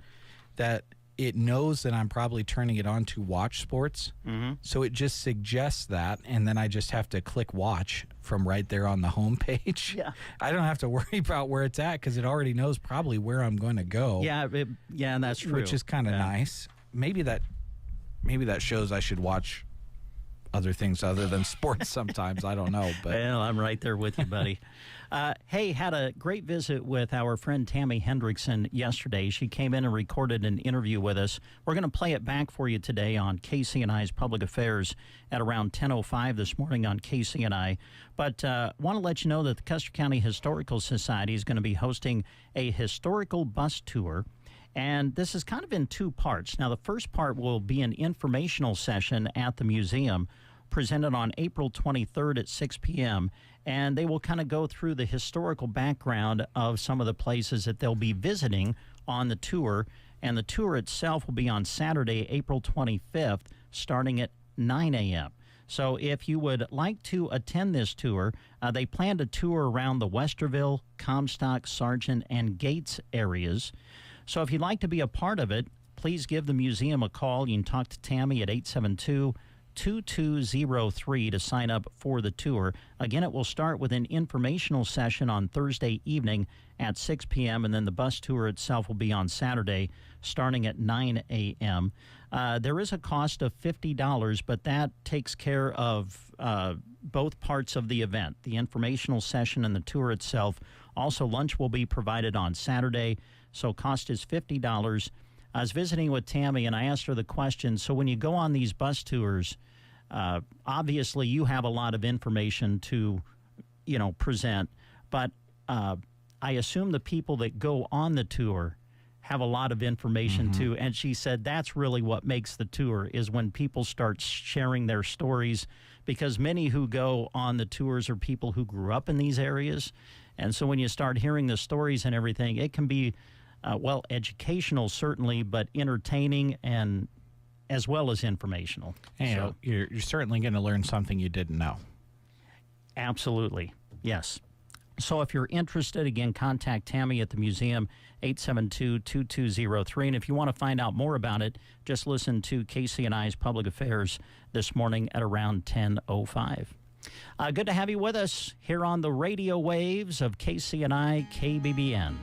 that it knows that I'm probably turning it on to watch sports. Mm-hmm. So it just suggests that, and then I just have to click watch from right there on the home page. Yeah. I don't have to worry about where it's at because it already knows probably where I'm going to go. Yeah, and that's true. Which is kind of nice. Maybe that shows I should watch other things other than sports sometimes. I don't know. But well, I'm right there with you, buddy. Hey, had a great visit with our friend Tammy Hendrickson yesterday. She came in and recorded an interview with us. We're going to play it back for you today on KCNI's Public Affairs at around 10:05 this morning on KCNI. But want to let you know that the Custer County Historical Society is going to be hosting a historical bus tour. And this is kind of in two parts. Now, the first part will be an informational session at the museum presented on April 23rd at 6 p.m., and they will kind of go through the historical background of some of the places that they'll be visiting on the tour, and the tour itself will be on Saturday, April 25th, starting at 9 a.m. So if you would like to attend this tour, they plan to tour around the Westerville, Comstock, Sargent, and Gates areas. So if you'd like to be a part of it, please give the museum a call. You can talk to Tammy at 872-2203 to sign up for the tour. Again, it will start with an informational session on Thursday evening at 6 p.m., and then the bus tour itself will be on Saturday starting at 9 a.m. There is a cost of $50, but that takes care of both parts of the event, the informational session and the tour itself. Also, lunch will be provided on Saturday, so cost is $50. I was visiting with Tammy, and I asked her the question, so when you go on these bus tours, obviously you have a lot of information to, present, but I assume the people that go on the tour have a lot of information too. And she said that's really what makes the tour, is when people start sharing their stories, because many who go on the tours are people who grew up in these areas. And so when you start hearing the stories and everything, it can be, educational certainly, but entertaining and as well as informational. So you're certainly going to learn something you didn't know. Absolutely. Yes. So if you're interested, again, contact Tammy at the museum, 872-2203. And if you want to find out more about it, just listen to KCNI's Public Affairs this morning at around 10:05. Good to have you with us here on the radio waves of KCNI KBBN.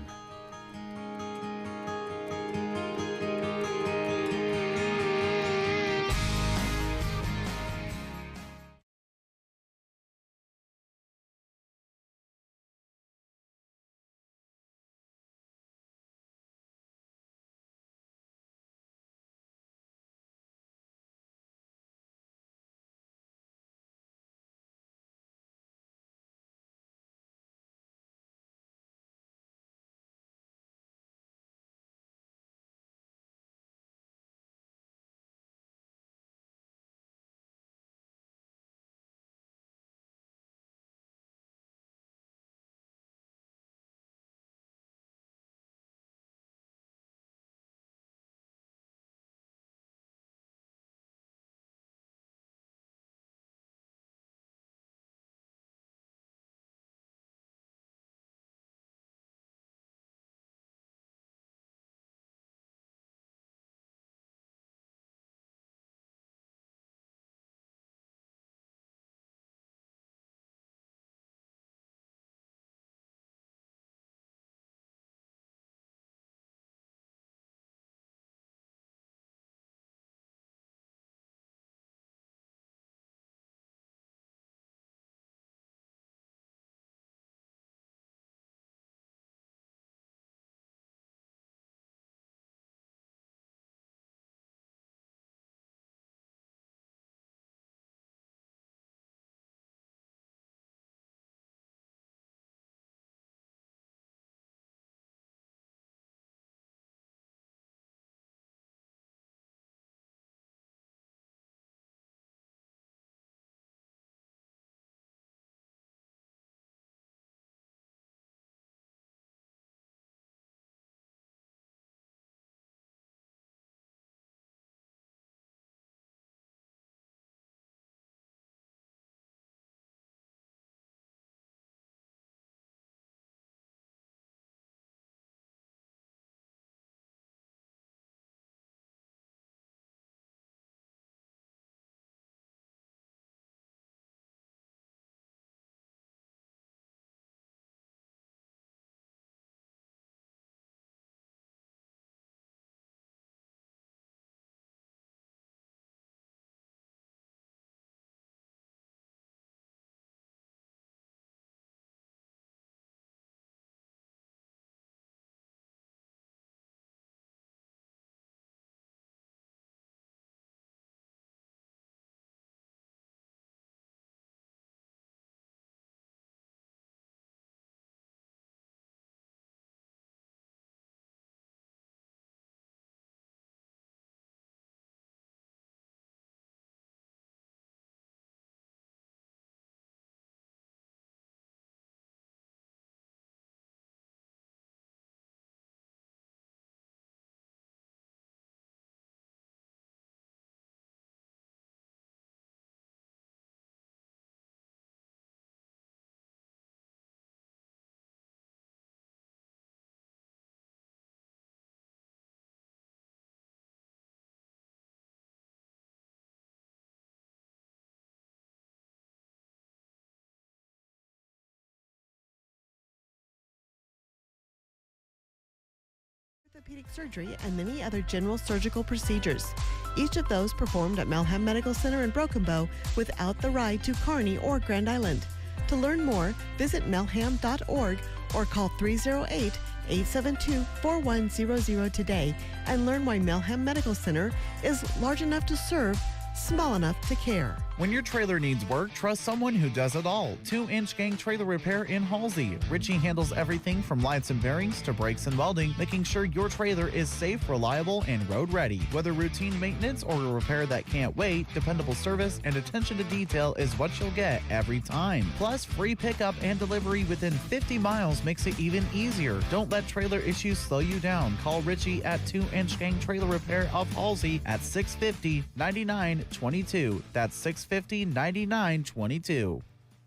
orthopedic surgery, and many other general surgical procedures. Each of those performed at Malham Medical Center in Broken Bow without the ride to Kearney or Grand Island. To learn more, visit melham.org or call 308-872-4100 today and learn why Melham Medical Center is large enough to serve, small enough to care. When your trailer needs work, trust someone who does it all. 2-Inch Gang Trailer Repair in Halsey. Richie handles everything from lights and bearings to brakes and welding, making sure your trailer is safe, reliable, and road ready. Whether routine maintenance or a repair that can't wait, dependable service and attention to detail is what you'll get every time. Plus, free pickup and delivery within 50 miles makes it even easier. Don't let trailer issues slow you down. Call Richie at 2-Inch Gang Trailer Repair of Halsey at 650-9922. That's 650-9922.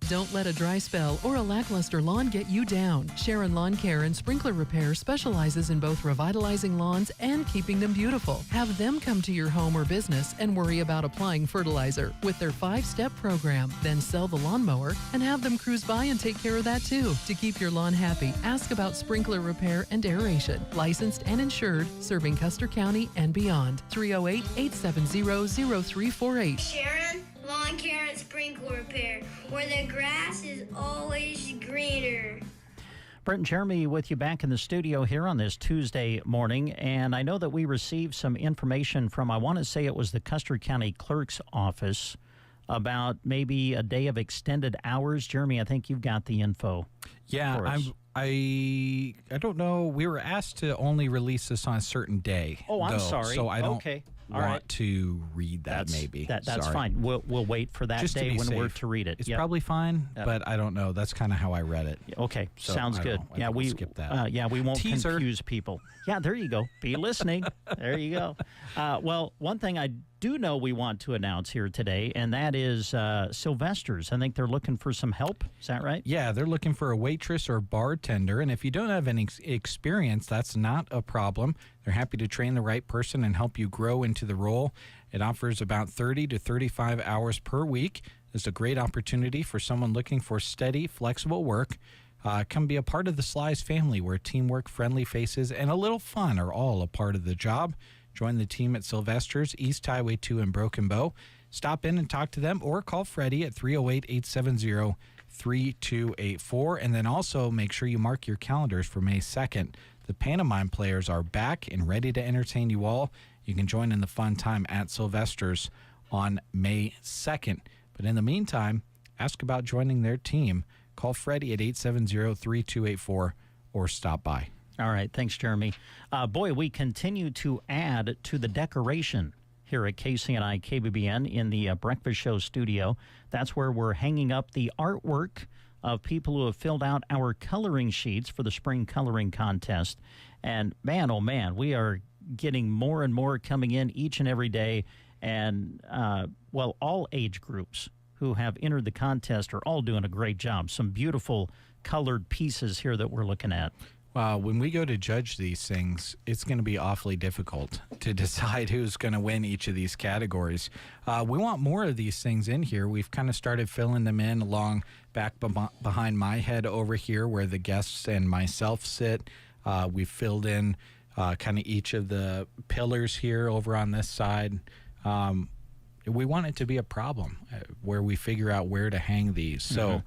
Don't let a dry spell or a lackluster lawn get you down. Sharon Lawn Care and Sprinkler Repair specializes in both revitalizing lawns and keeping them beautiful. Have them come to your home or business and worry about applying fertilizer with their 5-step program. Then sell the lawnmower and have them cruise by and take care of that too. To keep your lawn happy, ask about sprinkler repair and aeration. Licensed and insured, serving Custer County and beyond. 308-870-0348. Sharon Lawn Care and Sprinkler Repair, where the grass is always greener. Brent and Jeremy with you back in the studio here on this Tuesday morning, and I know that we received some information from, I want to say it was the Custer County Clerk's Office, about maybe a day of extended hours. Jeremy, I think you've got the info. Yeah, I don't know. We were asked to only release this on a certain day. Oh, I'm though, sorry. So I don't All want right. to read that. Maybe that's Sorry. fine. We'll wait for that Just to day be when we're safe. to read it. It's Yep. probably fine, Yep. but I don't know. That's kind of how I read it. Okay, So sounds I good. don't know. I think we'll skip that. We won't Teaser. confuse people. Yeah, there you go. Be listening. There you go. Well, one thing I do know we want to announce here today, and that is Sylvester's. I think they're looking for some help. Is that right? Yeah, they're looking for a waitress or bartender, and if you don't have any experience, that's not a problem. They're happy to train the right person and help you grow into the role. It offers about 30 to 35 hours per week. It's a great opportunity for someone looking for steady, flexible work. Come be a part of the Slice family, where teamwork, friendly faces, and a little fun are all a part of the job. Join the team at Sylvester's, East Highway 2 in Broken Bow. Stop in and talk to them, or call Freddie at 308-870-3284. And then also make sure you mark your calendars for May 2nd. The Pantomime Players are back and ready to entertain you all. You can join in the fun time at Sylvester's on May 2nd. But in the meantime, ask about joining their team. Call Freddie at 870-3284 or stop by. All right. Thanks, Jeremy. Boy, we continue to add to the decoration here at KCNI KBBN in the Breakfast Show studio. That's where we're hanging up the artwork of people who have filled out our coloring sheets for the spring coloring contest. And man, oh man, we are getting more and more coming in each and every day. And, all age groups who have entered the contest are all doing a great job. Some beautiful colored pieces here that we're looking at. When we go to judge these things, it's going to be awfully difficult to decide who's going to win each of these categories. We want more of these things in here. We've kind of started filling them in along back behind my head over here where the guests and myself sit. We've filled in kind of each of the pillars here over on this side. We want it to be a problem where we figure out where to hang these. So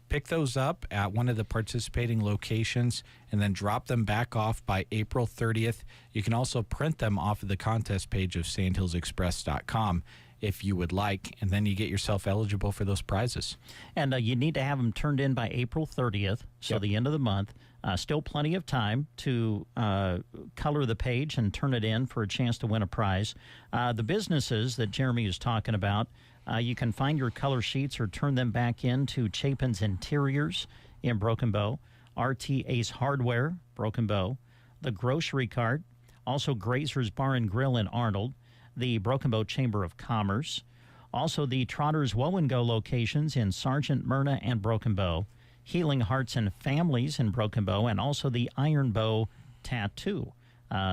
pick those up at one of the participating locations and then drop them back off by April 30th. You can also print them off of the contest page of sandhillsexpress.com if you would like, and then you get yourself eligible for those prizes. And you need to have them turned in by April 30th, so the end of the month. Still plenty of time to color the page and turn it in for a chance to win a prize. The businesses that Jeremy is talking about, you can find your color sheets or turn them back into Chapin's Interiors in Broken Bow, RT Ace Hardware, Broken Bow, the Grocery Cart, also Grazer's Bar and Grill in Arnold, the Broken Bow Chamber of Commerce, also the Trotters Woe and Go locations in Sargent, Myrna, and Broken Bow, Healing Hearts and Families in Broken Bow, and also the Iron Bow Tattoo.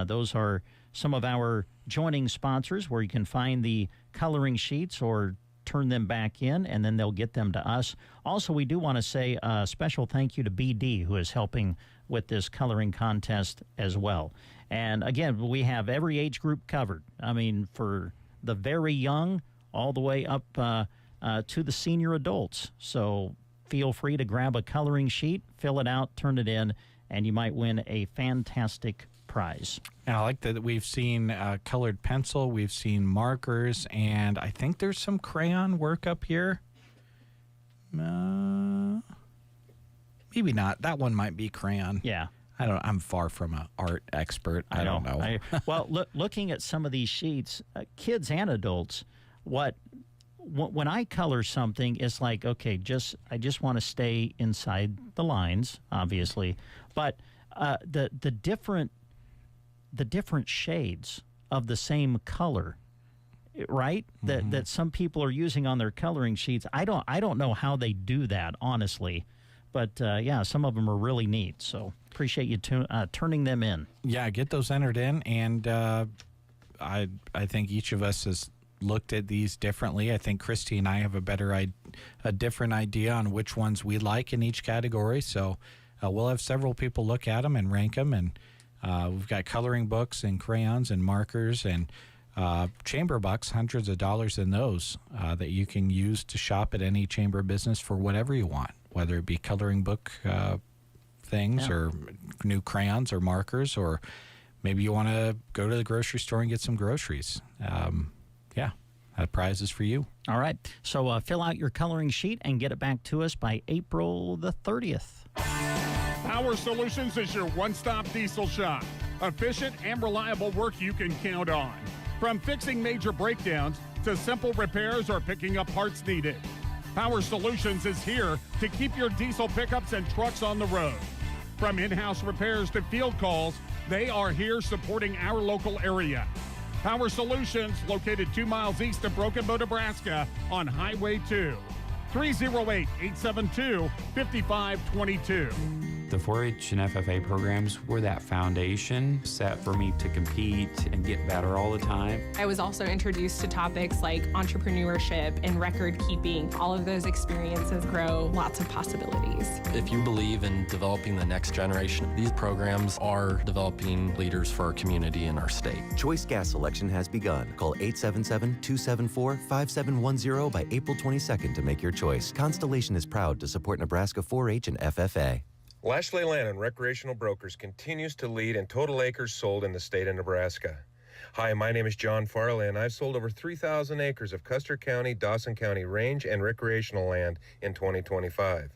Those are some of our joining sponsors where you can find the coloring sheets or turn them back in, and then they'll get them to us. Also, we do want to say a special thank you to BD, who is helping with this coloring contest as well. And again, we have every age group covered. I mean, for the very young all the way up to the senior adults. So feel free to grab a coloring sheet, fill it out, turn it in, and you might win a fantastic prize. And I like that we've seen colored pencil, we've seen markers, and I think there's some crayon work up here. Maybe not. That one might be crayon. Yeah. I'm far from an art expert. I don't know. Well, looking at some of these sheets, kids and adults, when I color something, it's like, okay, I just want to stay inside the lines, obviously, but the different shades of the same color, right? That some people are using on their coloring sheets. I don't know how they do that, honestly, but yeah, some of them are really neat. So appreciate you turning them in. Yeah, get those entered in, and I think each of us has looked at these differently. I think Christy and I have a different idea on which ones we like in each category. So we'll have several people look at them and rank them, and we've got coloring books and crayons and markers and chamber bucks, hundreds of dollars in those that you can use to shop at any chamber business for whatever you want, whether it be coloring book things or new crayons or markers, or maybe you want to go to the grocery store and get some groceries. Yeah, that prize is for you. All right. So fill out your coloring sheet and get it back to us by April the 30th. Power Solutions is your one-stop diesel shop. Efficient and reliable work you can count on. From fixing major breakdowns to simple repairs or picking up parts needed. Power Solutions is here to keep your diesel pickups and trucks on the road. From in-house repairs to field calls, they are here supporting our local area. Power Solutions, located 2 miles east of Broken Bow, Nebraska on Highway 2. 308-872-5522. The 4-H and FFA programs were that foundation set for me to compete and get better all the time. I was also introduced to topics like entrepreneurship and record keeping. All of those experiences grow lots of possibilities. If you believe in developing the next generation, these programs are developing leaders for our community and our state. Choice gas selection has begun. Call 877-274-5710 by April 22nd to make your choice. Constellation is proud to support Nebraska 4-H and FFA. Lashley Land and Recreational Brokers continues to lead in total acres sold in the state of Nebraska. Hi, my name is John Farley, and I've sold over 3,000 acres of Custer County, Dawson County range and recreational land in 2025.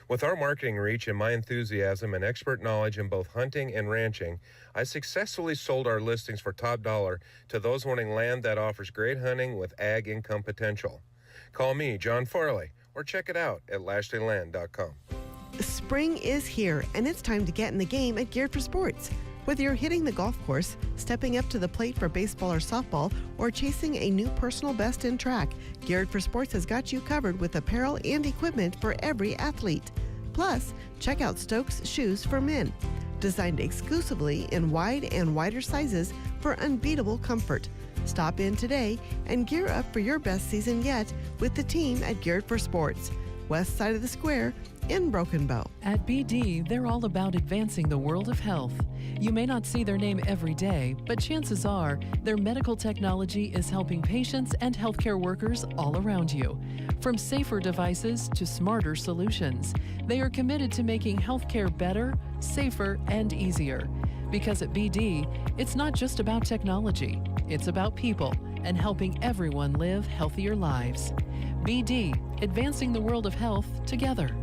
With our marketing reach and my enthusiasm and expert knowledge in both hunting and ranching, I successfully sold our listings for top dollar to those wanting land that offers great hunting with ag income potential. Call me, John Farley, or check it out at lashleyland.com. Spring is here, and it's time to get in the game at Geared for Sports. Whether you're hitting the golf course, stepping up to the plate for baseball or softball, or chasing a new personal best in track, Geared for Sports has got you covered with apparel and equipment for every athlete. Plus, check out Stokes Shoes for Men, designed exclusively in wide and wider sizes for unbeatable comfort. Stop in today and gear up for your best season yet with the team at Geared for Sports, west side of the square in Broken Bow. At BD, they're all about advancing the world of health. You may not see their name every day, but chances are their medical technology is helping patients and healthcare workers all around you. From safer devices to smarter solutions, they are committed to making healthcare better, safer, and easier. Because at BD, it's not just about technology, it's about people and helping everyone live healthier lives. BD, advancing the world of health together.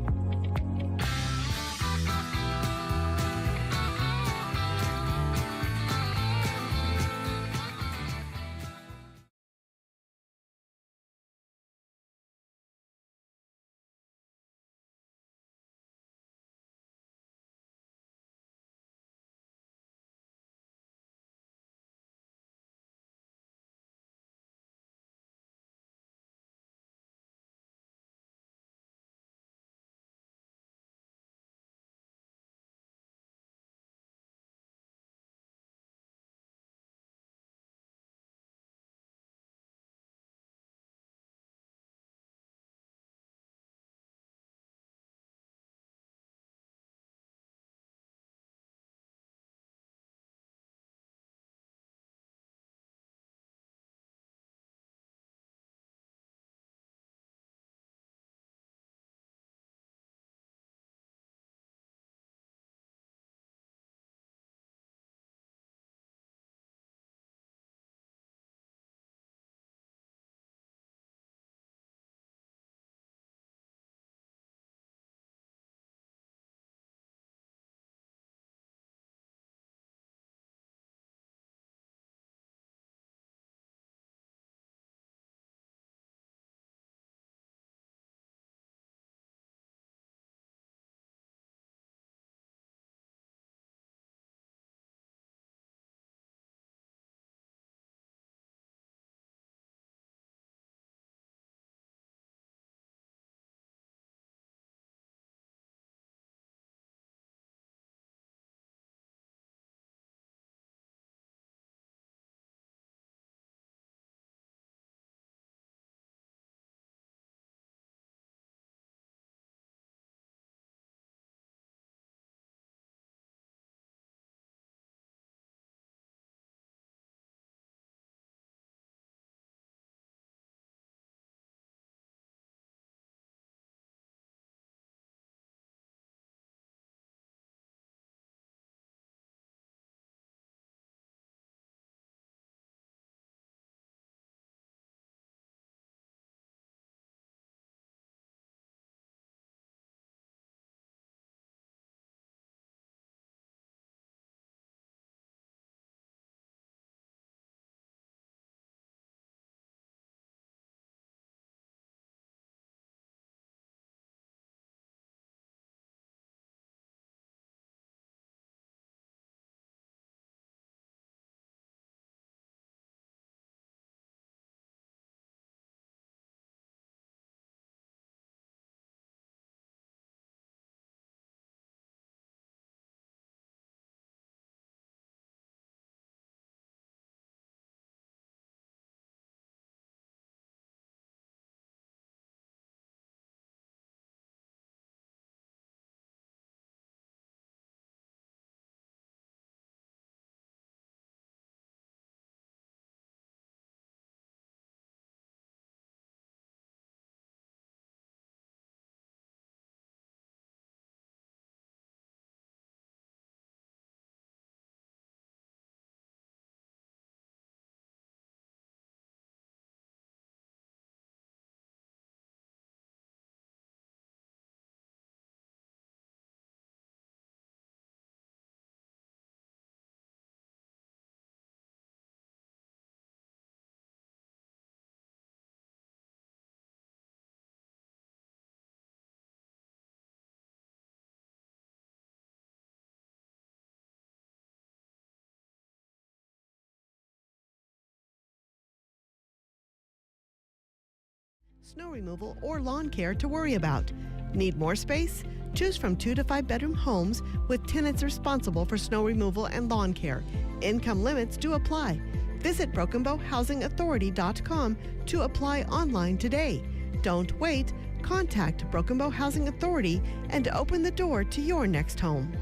snow removal, or lawn care to worry about. Need more space? Choose from 2 to 5 bedroom homes with tenants responsible for snow removal and lawn care. Income limits do apply. Visit BrokenBowHousingAuthority.com to apply online today. Don't wait. Contact Broken Bow Housing Authority and open the door to your next home.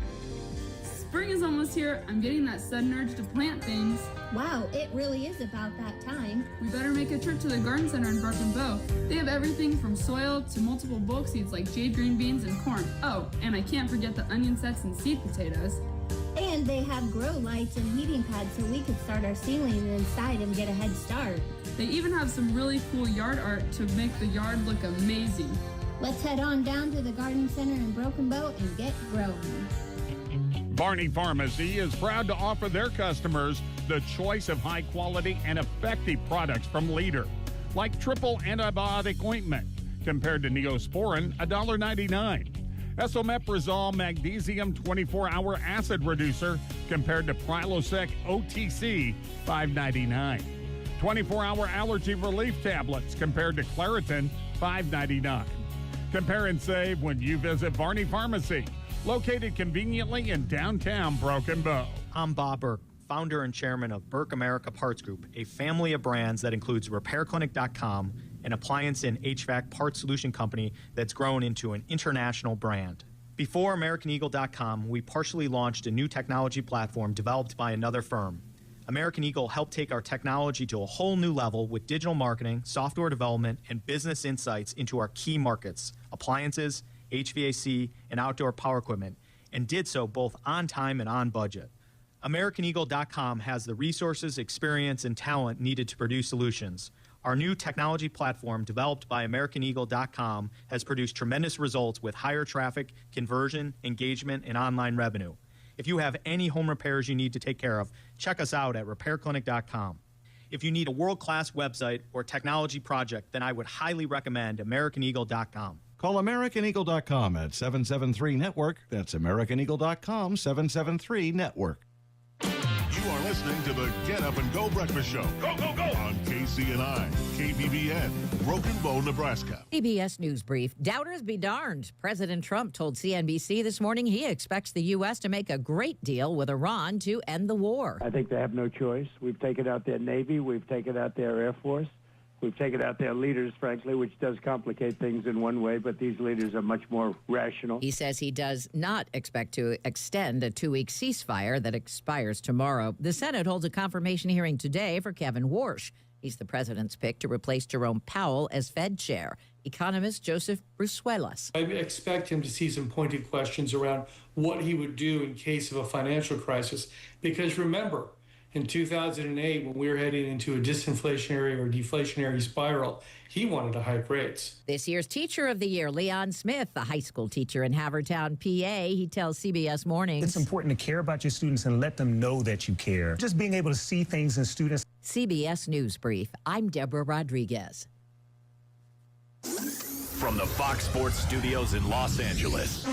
Spring is almost here. I'm getting that sudden urge to plant things. Wow, it really is about that time. We better make a trip to the garden center in Broken Bow. They have everything from soil to multiple bulk seeds like jade green beans and corn. Oh, and I can't forget the onion sets and seed potatoes. And they have grow lights and heating pads so we could start our seedling inside and get a head start. They even have some really cool yard art to make the yard look amazing. Let's head on down to the garden center in Broken Bow and get growing. Barney Pharmacy is proud to offer their customers the choice of high quality and effective products from Leader, like triple antibiotic ointment, compared to Neosporin, $1.99. Esomeprazole Magnesium 24-hour acid reducer, compared to Prilosec OTC, $5.99. 24-hour allergy relief tablets, compared to Claritin, $5.99. Compare and save when you visit Barney Pharmacy, located conveniently in downtown Broken Bow. I'm Bob Burke, founder and chairman of Burke America Parts Group, a family of brands that includes RepairClinic.com, an appliance and HVAC parts solution company that's grown into an international brand. Before AmericanEagle.com, we partially launched a new technology platform developed by another firm. American Eagle helped take our technology to a whole new level with digital marketing, software development, and business insights into our key markets, appliances, HVAC, and outdoor power equipment, and did so both on time and on budget. AmericanEagle.com has the resources, experience, and talent needed to produce solutions. Our new technology platform, developed by AmericanEagle.com, has produced tremendous results with higher traffic, conversion, engagement, and online revenue. If you have any home repairs you need to take care of, check us out at RepairClinic.com. If you need a world-class website or technology project, then I would highly recommend AmericanEagle.com. Call AmericanEagle.com at 773-NETWORK. That's AmericanEagle.com, 773-NETWORK. You are listening to the Get Up and Go Breakfast Show. Go, go, go! On KCNI, KBBN, Broken Bow, Nebraska. CBS News Brief. Doubters be darned. President Trump told CNBC this morning he expects the U.S. to make a great deal with Iran to end the war. I think they have no choice. We've taken out their Navy. We've taken out their Air Force. We've taken out their leaders, frankly, which does complicate things in one way, but these leaders are much more rational. He says he does not expect to extend a 2-week ceasefire that expires tomorrow. The Senate holds a confirmation hearing today for Kevin Warsh. He's the president's pick to replace Jerome Powell as Fed chair. Economist Joseph Brusuelas. I expect him to see some pointed questions around what he would do in case of a financial crisis, because remember, in 2008, when we were heading into a disinflationary or deflationary spiral, he wanted to hike rates. This year's Teacher of the Year, Leon Smith, a high school teacher in Havertown, PA. He tells CBS Mornings. It's important to care about your students and let them know that you care. Just being able to see things in students. CBS News Brief. I'm Deborah Rodriguez. From the Fox Sports Studios in Los Angeles,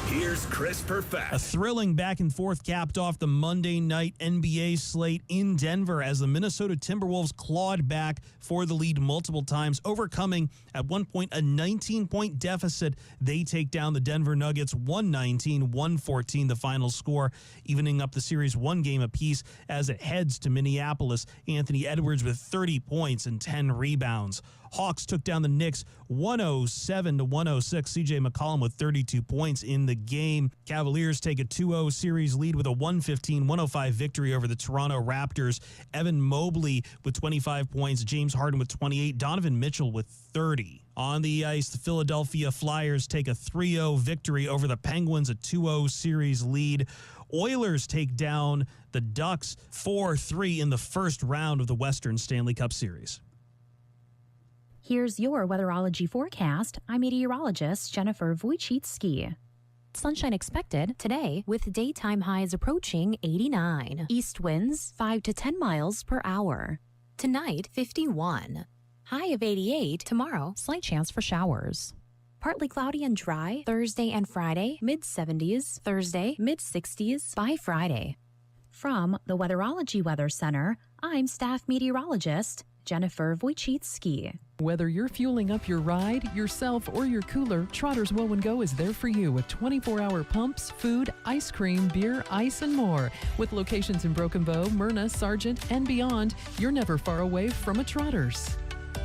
here's Chris Perfett. A thrilling back and forth capped off the Monday night NBA slate in Denver as the Minnesota Timberwolves clawed back for the lead multiple times, overcoming at one point a 19-point deficit. They take down the Denver Nuggets 119-114, the final score, evening up the series one game apiece as it heads to Minneapolis. Anthony Edwards with 30 points and 10 rebounds. Hawks took down the Knicks 107-106. C.J. McCollum with 32 points in the game. Cavaliers take a 2-0 series lead with a 115-105 victory over the Toronto Raptors. Evan Mobley with 25 points. James Harden with 28. Donovan Mitchell with 30. On the ice, the Philadelphia Flyers take a 3-0 victory over the Penguins, a 2-0 series lead. Oilers take down the Ducks 4-3 in the first round of the Western Stanley Cup Series. Here's your weatherology forecast. I'm meteorologist Jennifer Wojcicki. Sunshine expected today with daytime highs approaching 89. East winds 5 to 10 miles per hour. Tonight, 51. High of 88. Tomorrow, slight chance for showers. Partly cloudy and dry Thursday and Friday, mid-70s. Thursday, mid-60s by Friday. From the Weatherology Weather Center, I'm staff meteorologist Jennifer Wojcicki. Whether you're fueling up your ride, yourself, or your cooler, Trotter's Woe and Go is there for you with 24-hour pumps, food, ice cream, beer, ice, and more. With locations in Broken Bow, Myrna, Sargent, and beyond, you're never far away from a Trotter's.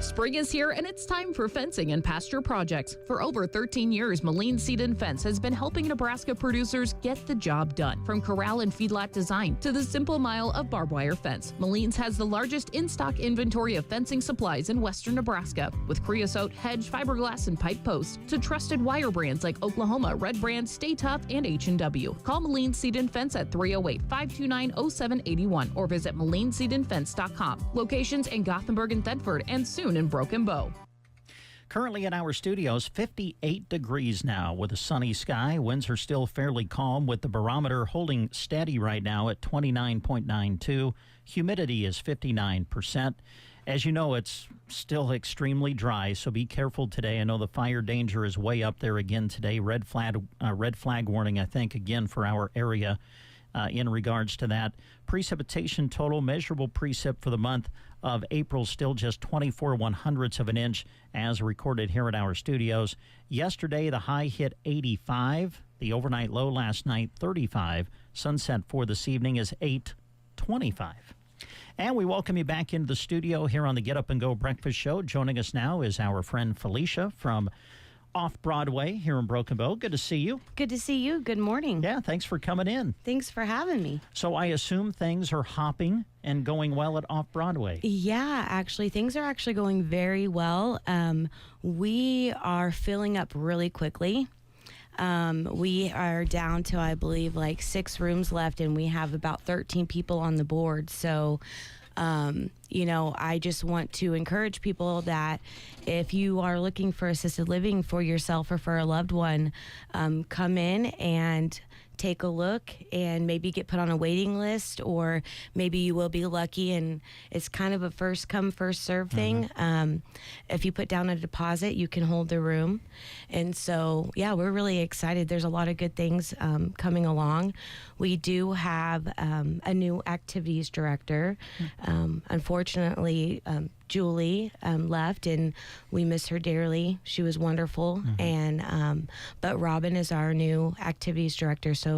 Spring is here and it's time for fencing and pasture projects. For over 13 years, Moline Seed and Fence has been helping Nebraska producers get the job done. From corral and feedlot design to the simple mile of barbed wire fence, Moline's has the largest in-stock inventory of fencing supplies in western Nebraska. With creosote, hedge, fiberglass, and pipe posts to trusted wire brands like Oklahoma, Red Brand, Stay Tough, and H&W. Call Moline Seed and Fence at 308-529-0781 or visit MolineSeedandFence.com. Locations in Gothenburg and Thedford and soon in Broken Bow. Currently in our studios, 58 degrees now with a sunny sky. Winds are still fairly calm with the barometer holding steady right now at 29.92. Humidity is 59%. As you know, it's still extremely dry, so be careful today. I know the fire danger is way up there again today. Red flag warning, I think, again for our area in regards to that. Precipitation total, measurable precip for the month of April, still just 24/100ths of an inch as recorded here at our studios. Yesterday, the high hit 85. The overnight low last night, 35. Sunset for this evening is 8:25. And we welcome you back into the studio here on the Get Up and Go Breakfast Show. Joining us now is our friend Felicia from Off-Broadway here in Broken Bow. Good to see you. Good to see you. Good morning. Yeah, thanks for coming in. Thanks for having me. So I assume things are hopping and going well at Off-Broadway. Yeah, actually, things are actually going very well. We are filling up really quickly. We are down to, I believe, like 6 rooms left, and we have about 13 people on the board. So, I just want to encourage people that if you are looking for assisted living for yourself or for a loved one, come in and take a look and maybe get put on a waiting list, or maybe you will be lucky and it's kind of a first come first serve thing. If you put down a deposit, you can hold the room. And so yeah, we're really excited. There's a lot of good things coming along. We do have a new activities director. Unfortunately, Julie left, and we miss her dearly. She was wonderful. And but Robin is our new activities director, so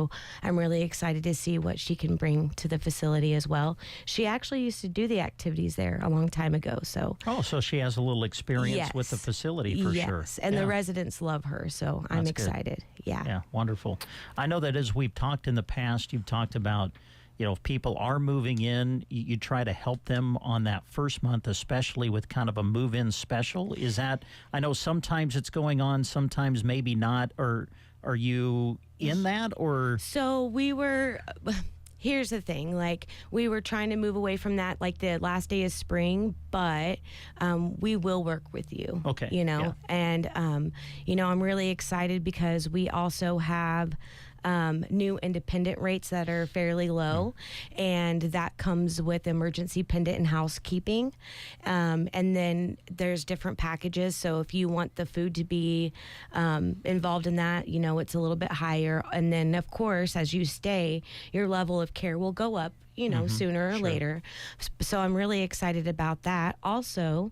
I'm really excited to see what she can bring to the facility as well. She actually used to do the activities there a long time ago. So so she has a little experience with the facility for sure. Yes, and the residents love her, so I'm excited. Yeah, wonderful. I know that as we've talked in the past, you've talked about, if people are moving in, you try to help them on that first month, especially with kind of a move-in special. Is that, I know sometimes it's going on, sometimes maybe not, or are you in that, or? So here's the thing, like, we were trying to move away from that, like the last day of spring, but we will work with you. Okay. And, I'm really excited because we also have new independent rates that are fairly low, and that comes with emergency pendant and housekeeping. And then there's different packages. So if you want the food to be involved in that, it's a little bit higher. And then, of course, as you stay, your level of care will go up, sooner or later. So I'm really excited about that. Also,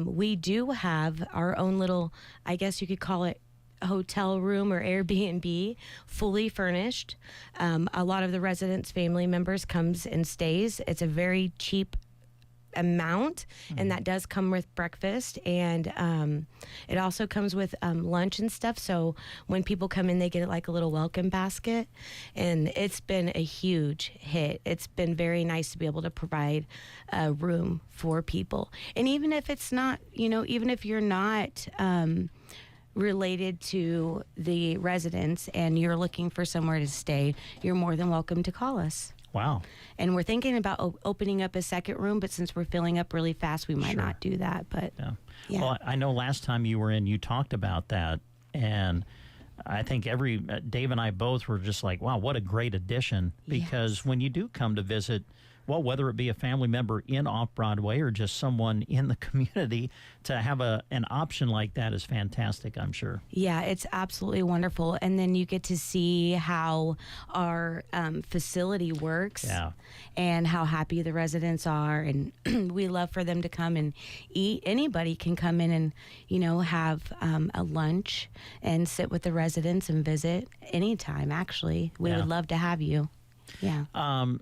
we do have our own little, I guess you could call it, hotel room or Airbnb, fully furnished. A lot of the residents' family members comes and stays. It's a very cheap amount, and that does come with breakfast, and it also comes with lunch and stuff. So when people come in, they get like a little welcome basket, and it's been a huge hit. It's been very nice to be able to provide a room for people. And even if it's not, even if you're not related to the residents and you're looking for somewhere to stay, you're more than welcome to call us. Wow. And we're thinking about opening up a second room, but since we're filling up really fast, we might not do that. But yeah. Well, I know last time you were in, you talked about that, and I think Dave and I both were just like, wow, what a great addition, because when you do come to visit well, whether it be a family member in Off-Broadway or just someone in the community, to have an option like that is fantastic, I'm sure. Yeah, it's absolutely wonderful. And then you get to see how our facility works and how happy the residents are. And we love for them to come and eat. Anybody can come in and, have a lunch and sit with the residents and visit anytime, actually. We would love to have you. Yeah.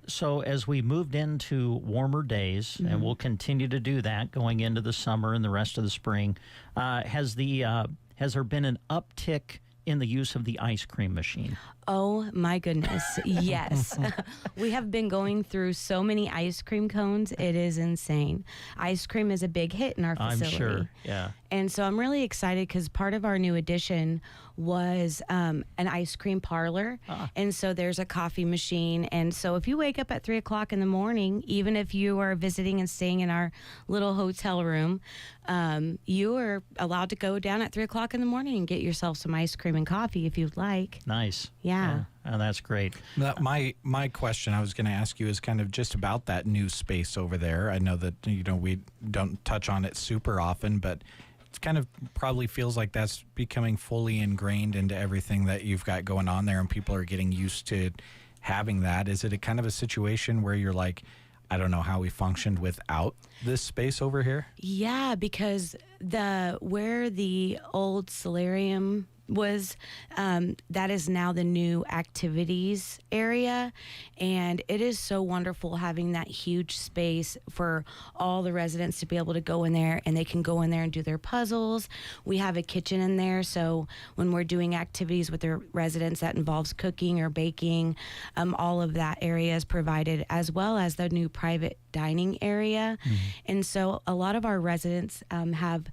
So as we moved into warmer days, and we'll continue to do that going into the summer and the rest of the spring, has there been an uptick in the use of the ice cream machine? Oh my goodness, yes. We have been going through so many ice cream cones, it is insane. Ice cream is a big hit in our facility. I'm sure, yeah. And so I'm really excited because part of our new addition was an ice cream parlor. And so there's a coffee machine. And so if you wake up at 3 o'clock in the morning, even if you are visiting and staying in our little hotel room, you are allowed to go down at 3 o'clock in the morning and get yourself some ice cream and coffee if you'd like. Nice. Yeah. Oh, that's great. My question I was going to ask you is kind of just about that new space over there. I know that we don't touch on it super often, but it kind of probably feels like that's becoming fully ingrained into everything that you've got going on there, and people are getting used to having that. Is it a kind of a situation where you're like, I don't know how we functioned without this space over here? Yeah, because where the old solarium was, that is now the new activities area, and it is so wonderful having that huge space for all the residents to be able to go in there, and they can go in there and do their puzzles. We have a kitchen in there, so when we're doing activities with the residents that involves cooking or baking, all of that area is provided, as well as the new private dining area. And so a lot of our residents have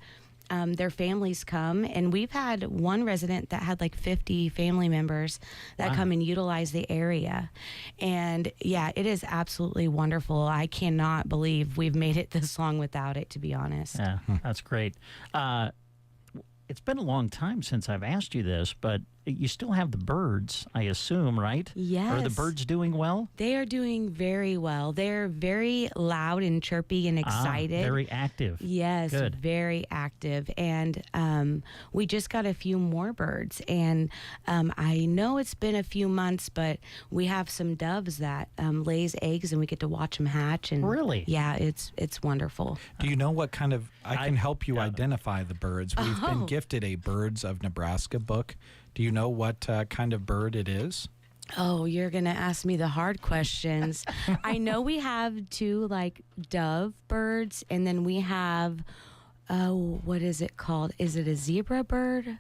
their families come, and we've had one resident that had like 50 family members that come and utilize the area. And yeah, it is absolutely wonderful. I cannot believe we've made it this long without it, to be honest. Yeah, that's great. It's been a long time since I've asked you this, but you still have the birds, I assume, right? Yes. Are the birds doing well? They are doing very well. They're very loud and chirpy and excited. Very active. Yes, good. Very active. And we just got a few more birds. And I know it's been a few months, but we have some doves that lays eggs, and we get to watch them hatch. And really? Yeah, it's wonderful. Do you know what kind of, I can help you identify the birds. We've been gifted a Birds of Nebraska book. Do you know what kind of bird it is? Oh, you're going to ask me the hard questions. I know we have two dove birds, and then we have, what is it called? Is it a zebra bird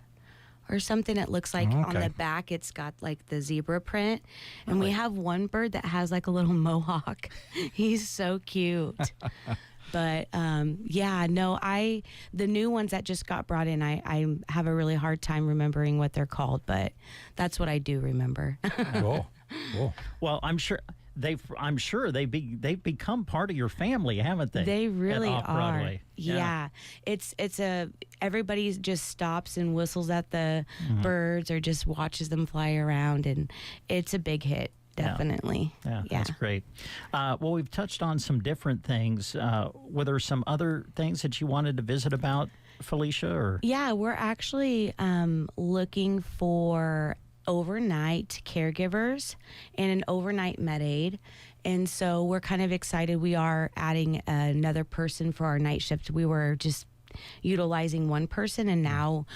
or something? It looks like on the back it's got the zebra print. And we have one bird that has a little mohawk. He's so cute. But the new ones that just got brought in, I have a really hard time remembering what they're called, but that's what I do remember. Cool. Well, I'm sure they've become part of your family, haven't they? They really are. Yeah. It's everybody just stops and whistles at the birds or just watches them fly around, and it's a big hit. Definitely. Yeah, that's great. Well, we've touched on some different things. Were there some other things that you wanted to visit about, Felicia? Or yeah, we're actually looking for overnight caregivers and an overnight med aid. And so we're kind of excited. We are adding another person for our night shift. We were just utilizing one person, and now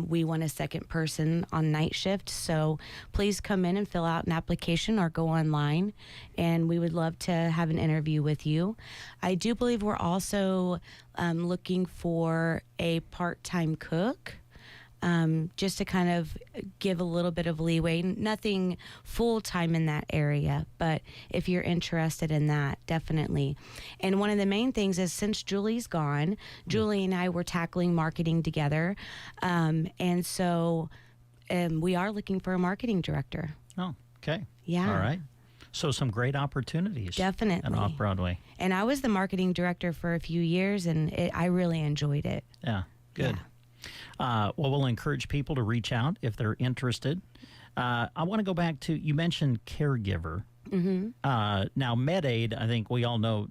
we want a second person on night shift. So please come in and fill out an application or go online, and we would love to have an interview with you. I do believe we're also looking for a part-time cook, just to kind of give a little bit of leeway. Nothing full-time in that area, but if you're interested in that, definitely. And one of the main things is, since Julie's gone, Julie and I were tackling marketing together, and so we are looking for a marketing director. Oh, okay. Yeah. All right. So some great opportunities. Definitely. And Off-Broadway. And I was the marketing director for a few years, and I really enjoyed it. Yeah, good. Yeah. Well, we'll encourage people to reach out if they're interested. I want to go back to, you mentioned caregiver. Now, Med-Aid, I think we all know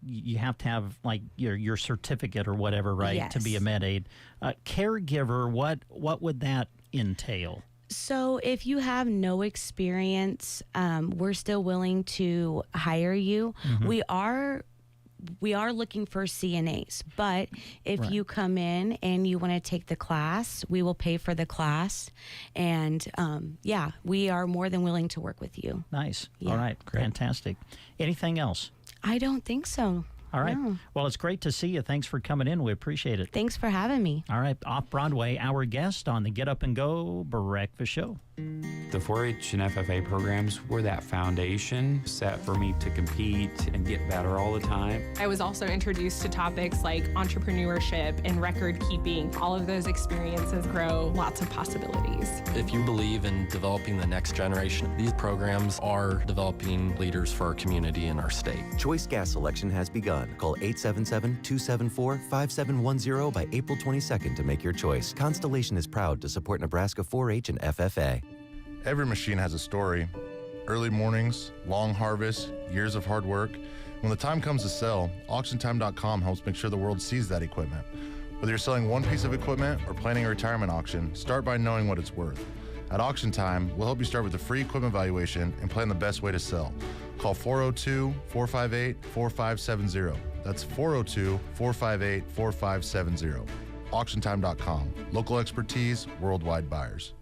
you have to have like your certificate or whatever, right, to be a Med-Aid. Caregiver, what would that entail? So if you have no experience, we're still willing to hire you. We are looking for CNAs, but if you come in and you want to take the class, we will pay for the class. And we are more than willing to work with you. Nice. Yeah. All right. Great. Fantastic. Anything else? I don't think so. All right. No. Well, it's great to see you. Thanks for coming in. We appreciate it. Thanks for having me. All right. Off Broadway, our guest on the Get Up and Go Breakfast Show. The 4-H and FFA programs were that foundation set for me to compete and get better all the time. I was also introduced to topics like entrepreneurship and record keeping. All of those experiences grow lots of possibilities. If you believe in developing the next generation, these programs are developing leaders for our community and our state. Choice gas selection has begun. Call 877-274-5710 by April 22nd to make your choice. Constellation is proud to support Nebraska 4-H and FFA. Every machine has a story. Early mornings, long harvests, years of hard work. When the time comes to sell, AuctionTime.com helps make sure the world sees that equipment. Whether you're selling one piece of equipment or planning a retirement auction, start by knowing what it's worth. At Auction Time, we'll help you start with a free equipment valuation and plan the best way to sell. Call 402-458-4570. That's 402-458-4570. AuctionTime.com. Local expertise, worldwide buyers.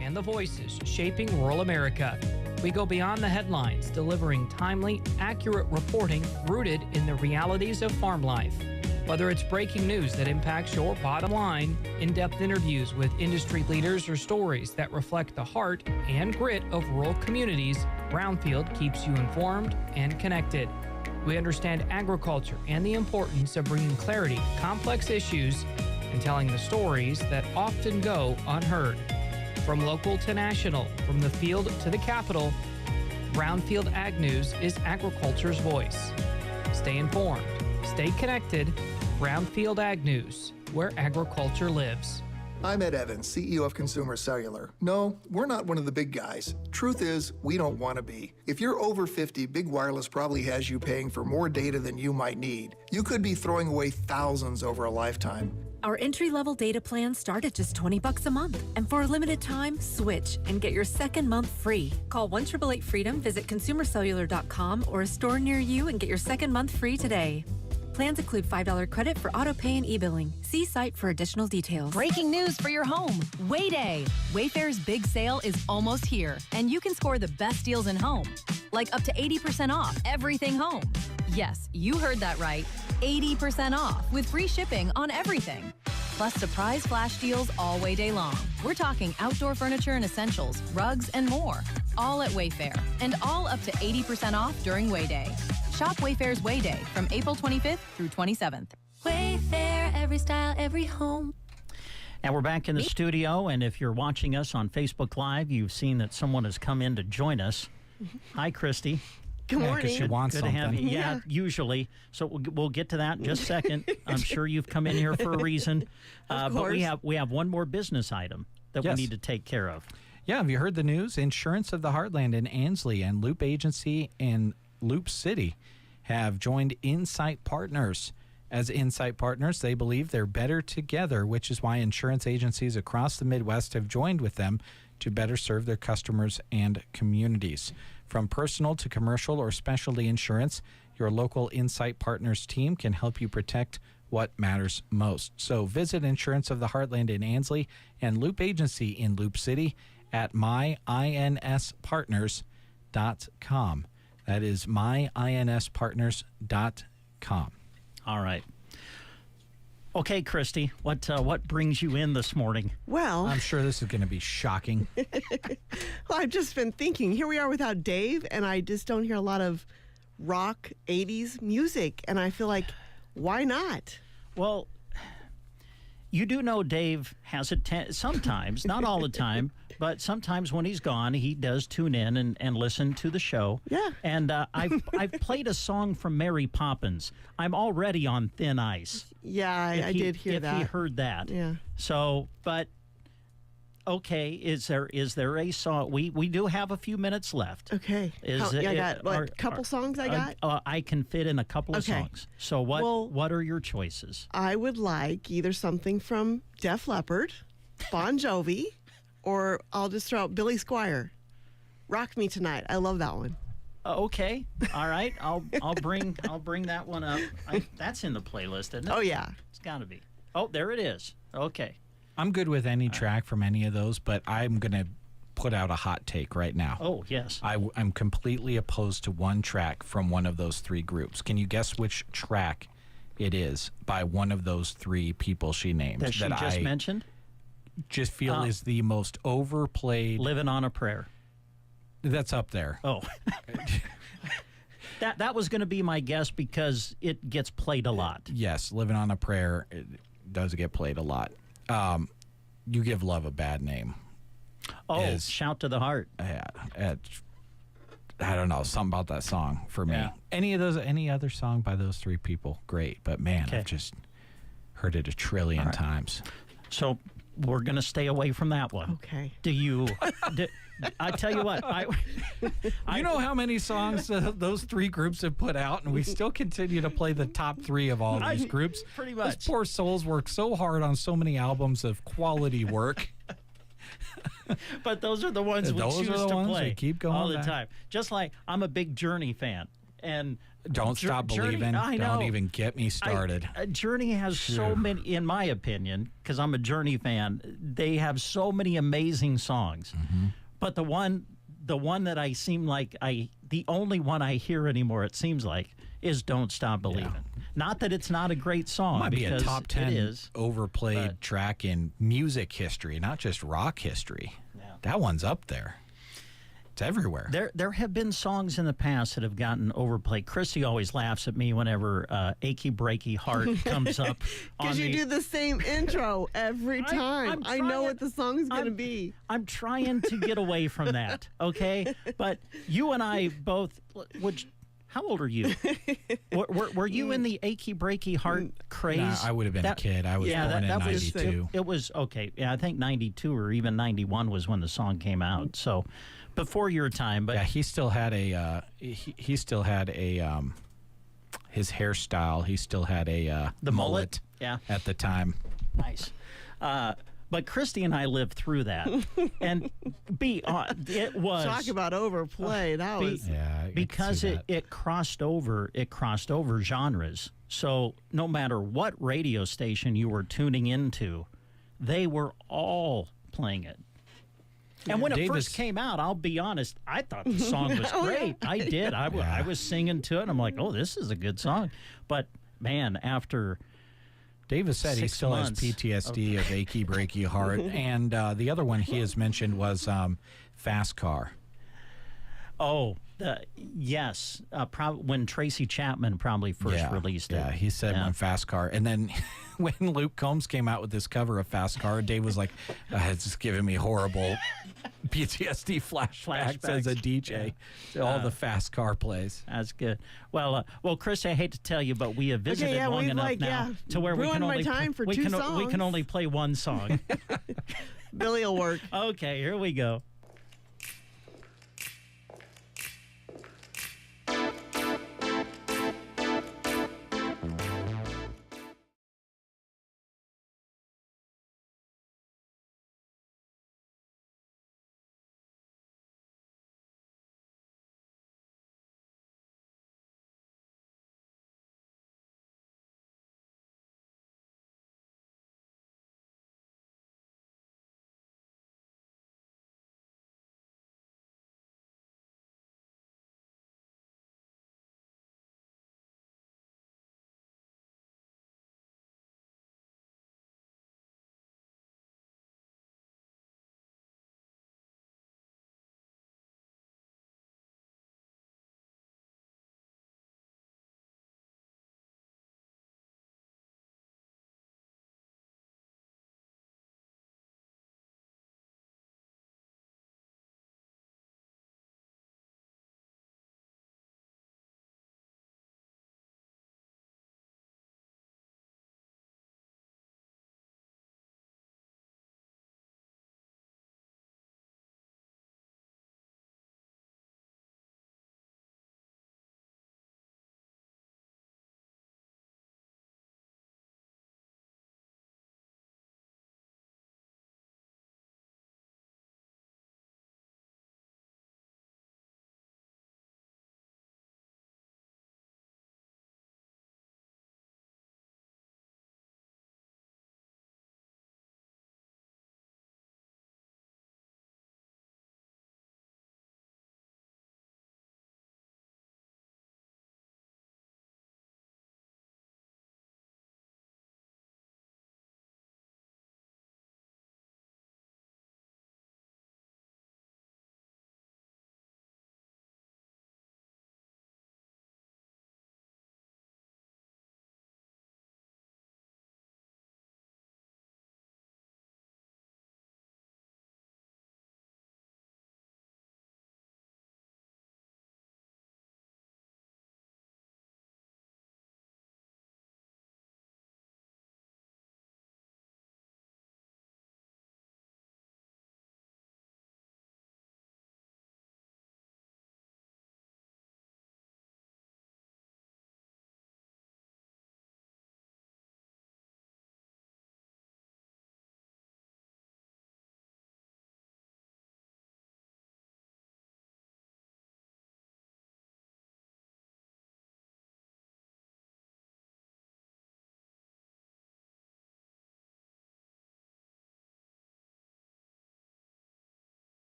and the voices shaping rural America. We go beyond the headlines, delivering timely, accurate reporting rooted in the realities of farm life. Whether it's breaking news that impacts your bottom line, in-depth interviews with industry leaders, or stories that reflect the heart and grit of rural communities, Brownfield keeps you informed and connected. We understand agriculture and the importance of bringing clarity to complex issues and telling the stories that often go unheard. From local to national, from the field to the capital, Brownfield Ag News is agriculture's voice. Stay informed, stay connected. Brownfield Ag News, where agriculture lives. I'm Ed Evans, CEO of Consumer Cellular. No, we're not one of the big guys. Truth is, we don't want to be. If you're over 50, Big Wireless probably has you paying for more data than you might need. You could be throwing away thousands over a lifetime. Our entry-level data plans start at just $20 a month. And for a limited time, switch and get your second month free. Call 1-888-FREEDOM, visit consumercellular.com or a store near you and get your second month free today. Plans include $5 credit for auto pay and e-billing. See site for additional details. Breaking news for your home. Way Day. Wayfair's big sale is almost here, and you can score the best deals in home. Like up to 80% off everything home. Yes, you heard that right. 80% off with free shipping on everything. Plus surprise flash deals all Way Day long. We're talking outdoor furniture and essentials, rugs, and more. All at Wayfair, and all up to 80% off during Way Day. Shop Wayfair's Way Day from April 25th through 27th. Wayfair, every style, every home. And we're back in the studio, and if you're watching us on Facebook Live, you've seen that someone has come in to join us. Hi, Christy. Good morning. Because she wants good something. To have you. Yeah, usually. So we'll get to that in just a second. I'm sure you've come in here for a reason. But we have one more business item that we need to take care of. Yeah, have you heard the news? Insurance of the Heartland in Ansley and Loop Agency in Loop City have joined Insight Partners. As Insight Partners, they believe they're better together, which is why insurance agencies across the Midwest have joined with them to better serve their customers and communities. From personal to commercial or specialty insurance, your local Insight Partners team can help you protect what matters most. So visit Insurance of the Heartland in Ansley and Loop Agency in Loop City at myinspartners.com. That is myinspartners.com. All right. Okay, Christy, what brings you in this morning? Well, I'm sure this is going to be shocking. Well, I've just been thinking, here we are without Dave, and I just don't hear a lot of rock 80s music, and I feel like, why not? Well, you do know Dave has sometimes, not all the time, but sometimes when he's gone, he does tune in and listen to the show. Yeah. And I've played a song from Mary Poppins. I'm already on thin ice. Yeah, I did hear that. If he heard that. Yeah. So, but okay, is there a song? We do have a few minutes left. Okay. I got a couple songs I got? I can fit in a couple of songs. So what are your choices? I would like either something from Def Leppard, Bon Jovi, or I'll just throw out Billy Squier. Rock Me Tonight. I love that one. Okay. All right. I'll bring that one up. That's in the playlist, isn't it? Oh yeah. It's got to be. Oh, there it is. Okay. I'm good with any track from any of those, but I'm going to put out a hot take right now. Oh, yes. I'm completely opposed to one track from one of those three groups. Can you guess which track it is by one of those three people she named? That she just mentioned? Just feel is the most overplayed. Living on a Prayer. That's up there. Oh. That was going to be my guess because it gets played a lot. Yes, Living on a Prayer, it does get played a lot. You Give Love a Bad Name. Oh, Shout to the Heart. Yeah, I don't know, something about that song for me. Yeah. Any other song by those three people, great. But man, I've just heard it a trillion times. So we're going to stay away from that one. Okay. Do you? I tell you what. You know how many songs those three groups have put out, and we still continue to play the top three of all these groups. Pretty much. Those poor souls work so hard on so many albums of quality work. But those are the ones we choose to play. We keep going all the back. time. Just like I'm a big Journey fan, and Don't Stop Journey, Believing. I know. Don't even get me started. Journey has so many, in my opinion, because I'm a Journey fan, they have so many amazing songs. But the one that I seem like the only one I hear anymore, it seems like, is Don't Stop Believing. Yeah. Not that it's not a great song. Might be a top 10 overplayed but track in music history, not just rock history. Yeah. That one's up there. It's everywhere. There have been songs in the past that have gotten overplayed. Christy always laughs at me whenever Achy Breaky Heart comes up. Because you do the same intro every time. I know what the song's going to be. I'm trying to get away from that, okay? But you and I both, how old are you? were you in the Achy Breaky Heart craze? No, I would have been a kid. I was born in 92. It was, okay, yeah, I think 92 or even 91 was when the song came out. So before your time, but yeah, he still had a his hairstyle. He still had a the mullet. Yeah, at the time. Nice. But Christy and I lived through that, and it was talk about overplay. That was because it crossed over. It crossed over genres. So no matter what radio station you were tuning into, they were all playing it. And when it first came out, I'll be honest, I thought the song was great. I did. I was singing to it, and I'm like, oh, this is a good song. But, man, after Davis said he still has months PTSD of Achy Breaky Heart. And the other one he has mentioned was Fast Car. Oh, yes. When Tracy Chapman probably first released it. Yeah, he said when Fast Car. And then when Luke Combs came out with this cover of Fast Car, Dave was like, it's just giving me horrible PTSD flashbacks as a DJ. To all the Fast Car plays. That's good. Well, Chris, I hate to tell you, but we have visited long enough now to where we can only play one song. Billy will work. Okay, here we go.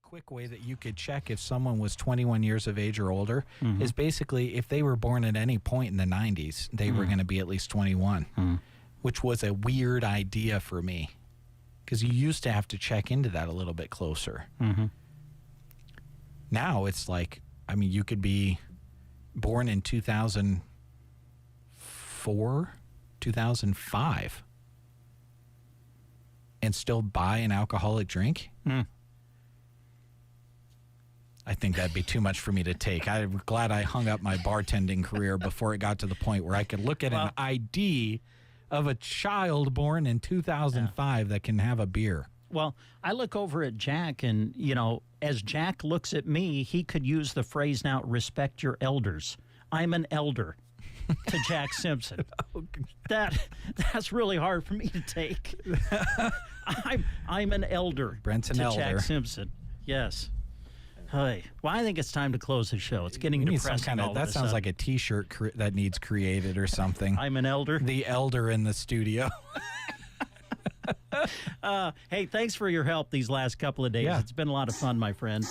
quick way that you could check if someone was 21 years of age or older is basically if they were born at any point in the 90s, they were going to be at least 21, which was a weird idea for me because you used to have to check into that a little bit closer. Now it's like, I mean, you could be born in 2004, 2005 and still buy an alcoholic drink. I think that'd be too much for me to take. I'm glad I hung up my bartending career before it got to the point where I could look at an ID of a child born in 2005 that can have a beer. Well, I look over at Jack, and, you know, as Jack looks at me, he could use the phrase now, respect your elders. I'm an elder to Jack Simpson. That's really hard for me to take. I'm an elder Brent's an to elder. Jack Simpson. Yes. Hey, well, I think it's time to close the show. It's getting depressing. That sounds like a T-shirt that needs created or something. I'm an elder. The elder in the studio. Hey, thanks for your help these last couple of days. Yeah. It's been a lot of fun, my friend.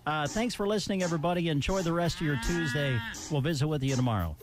Thanks for listening, everybody. Enjoy the rest of your Tuesday. We'll visit with you tomorrow.